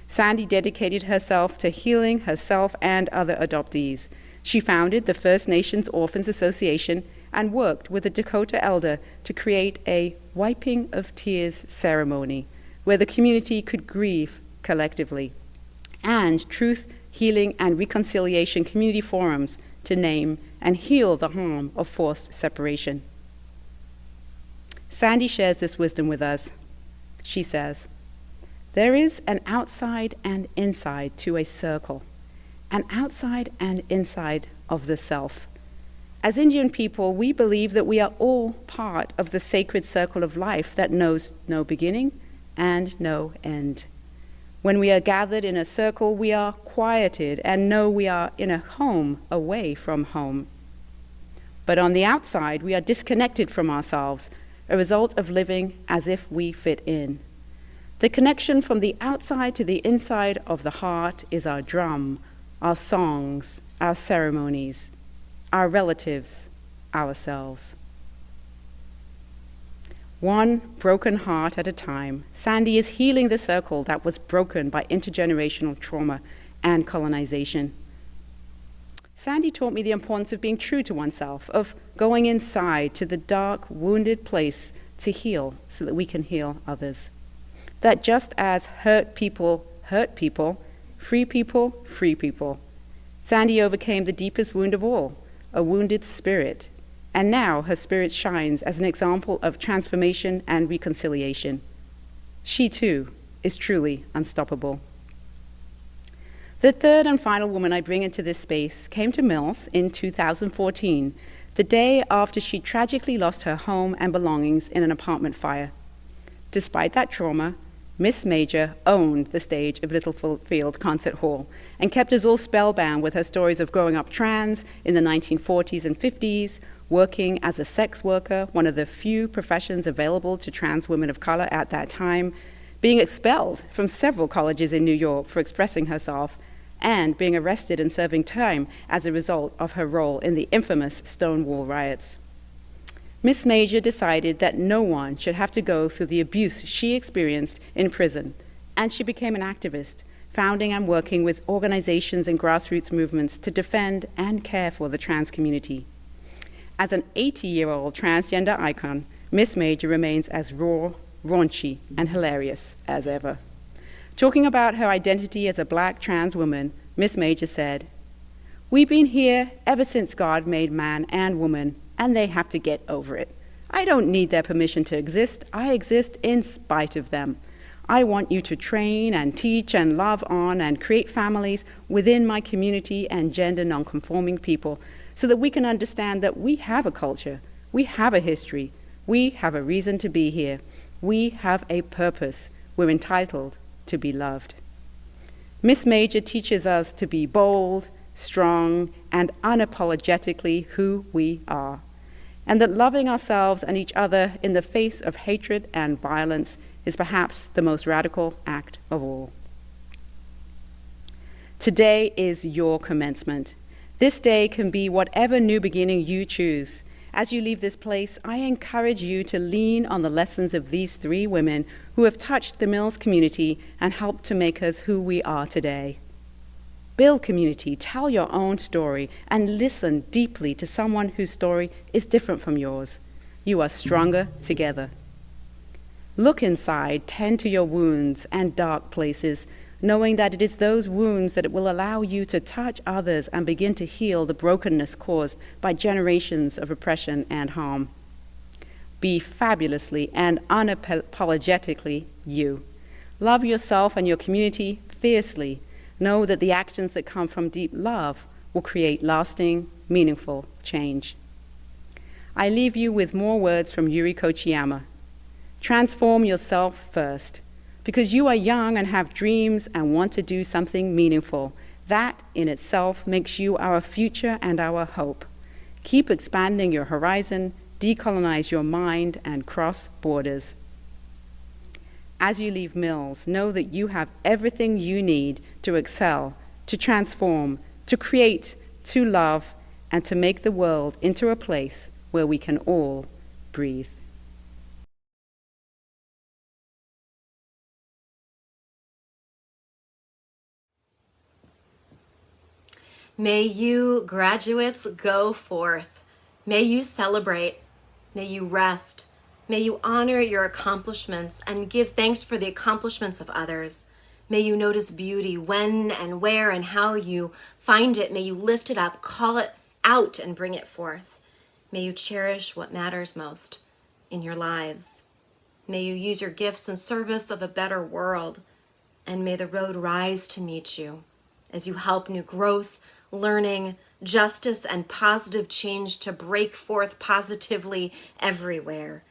Sandy dedicated herself to healing herself and other adoptees. She founded the First Nations Orphans Association and worked with a Dakota elder to create a wiping of tears ceremony where the community could grieve collectively, and truth, healing, and reconciliation community forums to name and heal the harm of forced separation. Sandy shares this wisdom with us. She says, "There is an outside and inside to a circle, an outside and inside of the self. As Indian people, we believe that we are all part of the sacred circle of life that knows no beginning and no end. When we are gathered in a circle, we are quieted and know we are in a home away from home. But on the outside, we are disconnected from ourselves, a result of living as if we fit in. The connection from the outside to the inside of the heart is our drum, our songs, our ceremonies, our relatives, ourselves." One broken heart at a time, Sandy is healing the circle that was broken by intergenerational trauma and colonization. Sandy taught me the importance of being true to oneself, of going inside to the dark, wounded place to heal so that we can heal others. That just as hurt people hurt people, free people free people. Sandy overcame the deepest wound of all, a wounded spirit, and now her spirit shines as an example of transformation and reconciliation. She too is truly unstoppable. The third and final woman I bring into this space came to Mills in 2014, the day after she tragically lost her home and belongings in an apartment fire. Despite that trauma, Miss Major owned the stage of Littlefield Concert Hall and kept us all spellbound with her stories of growing up trans in the 1940s and 50s, working as a sex worker, one of the few professions available to trans women of color at that time, being expelled from several colleges in New York for expressing herself, and being arrested and serving time as a result of her role in the infamous Stonewall riots. Miss Major decided that no one should have to go through the abuse she experienced in prison, and she became an activist, founding and working with organizations and grassroots movements to defend and care for the trans community. As an 80-year-old transgender icon, Miss Major remains as raw, raunchy, and hilarious as ever. Talking about her identity as a Black trans woman, Miss Major said, "We've been here ever since God made man and woman, and they have to get over it. I don't need their permission to exist. I exist in spite of them. I want you to train and teach and love on and create families within my community and gender nonconforming people so that we can understand that we have a culture, we have a history, we have a reason to be here, we have a purpose, we're entitled to be loved." Miss Major teaches us to be bold, strong, and unapologetically who we are, and that loving ourselves and each other in the face of hatred and violence is perhaps the most radical act of all. Today is your commencement. This day can be whatever new beginning you choose. As you leave this place, I encourage you to lean on the lessons of these 3 women who have touched the Mills community and helped to make us who we are today. Build community, tell your own story, and listen deeply to someone whose story is different from yours. You are stronger together. Look inside, tend to your wounds and dark places, knowing that it is those wounds that will allow you to touch others and begin to heal the brokenness caused by generations of oppression and harm. Be fabulously and unapologetically you. Love yourself and your community fiercely. Know that the actions that come from deep love will create lasting, meaningful change. I leave you with more words from Yuri Kochiyama. Transform yourself first, because you are young and have dreams and want to do something meaningful. That in itself makes you our future and our hope. Keep expanding your horizon, decolonize your mind, and cross borders. As you leave Mills, know that you have everything you need to excel, to transform, to create, to love, and to make the world into a place where we can all breathe. May you, graduates, go forth. May you celebrate. May you rest. May you honor your accomplishments and give thanks for the accomplishments of others. May you notice beauty when and where and how you find it. May you lift it up, call it out, and bring it forth. May you cherish what matters most in your lives. May you use your gifts in service of a better world. And may the road rise to meet you as you help new growth, learning, justice, and positive change to break forth positively everywhere.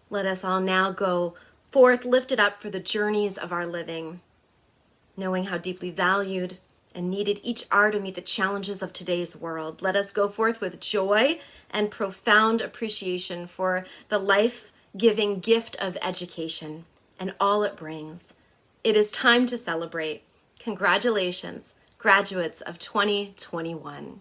Let us all now go forth, lifted up for the journeys of our living, knowing how deeply valued and needed each are to meet the challenges of today's world. Let us go forth with joy and profound appreciation for the life-giving gift of education and all it brings. It is time to celebrate. Congratulations, graduates of 2021.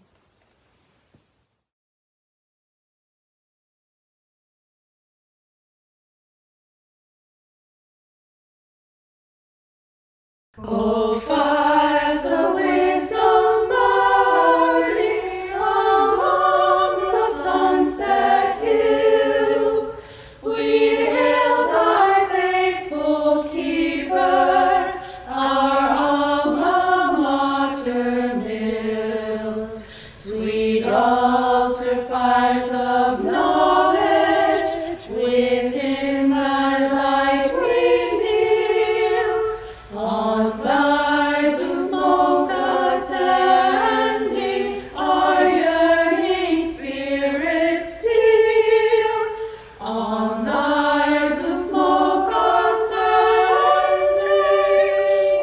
O fires of wisdom burning among the sunset hills, we hail thy faithful keeper, our alma mater Mills. Sweet altar fires of knowledge, within thy light we kneel. On thy blue smoke ascending, our yearning spirits steal. On thy blue smoke ascending,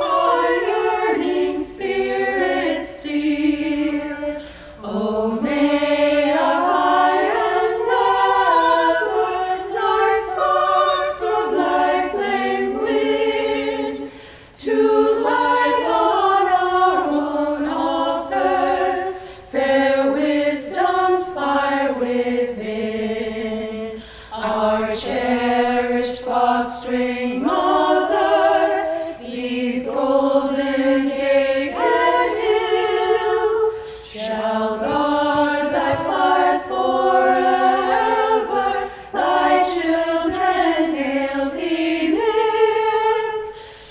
our yearning spirits steal. Oh, may our high endeavor thy sparks from life flame win, to light on our own altars, fair wisdom's fire within. Our cherished fostering mother, these golden gated hills shall guard thy fires forever, thy children hail thee, Mills,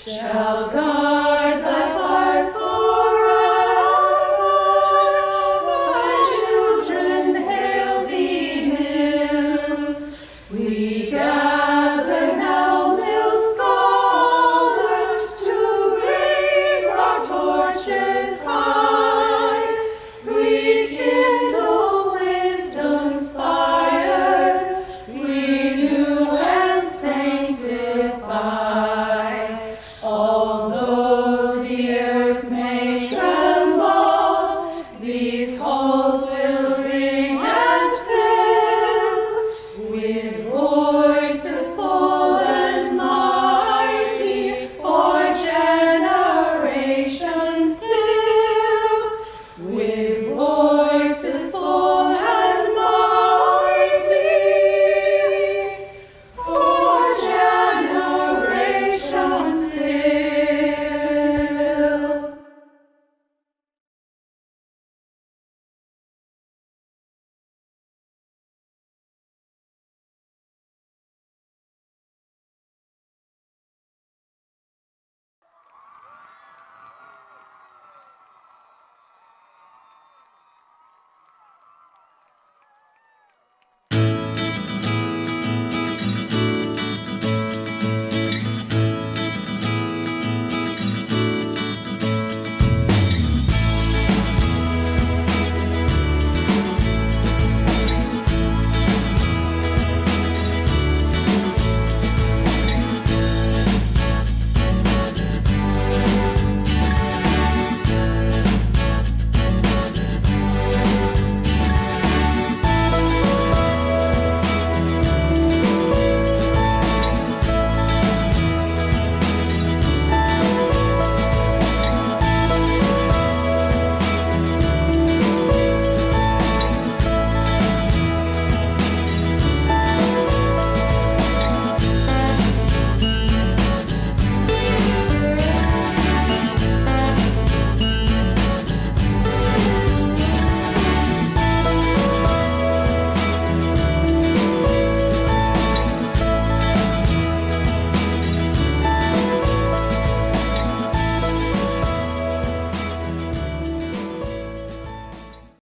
shall guard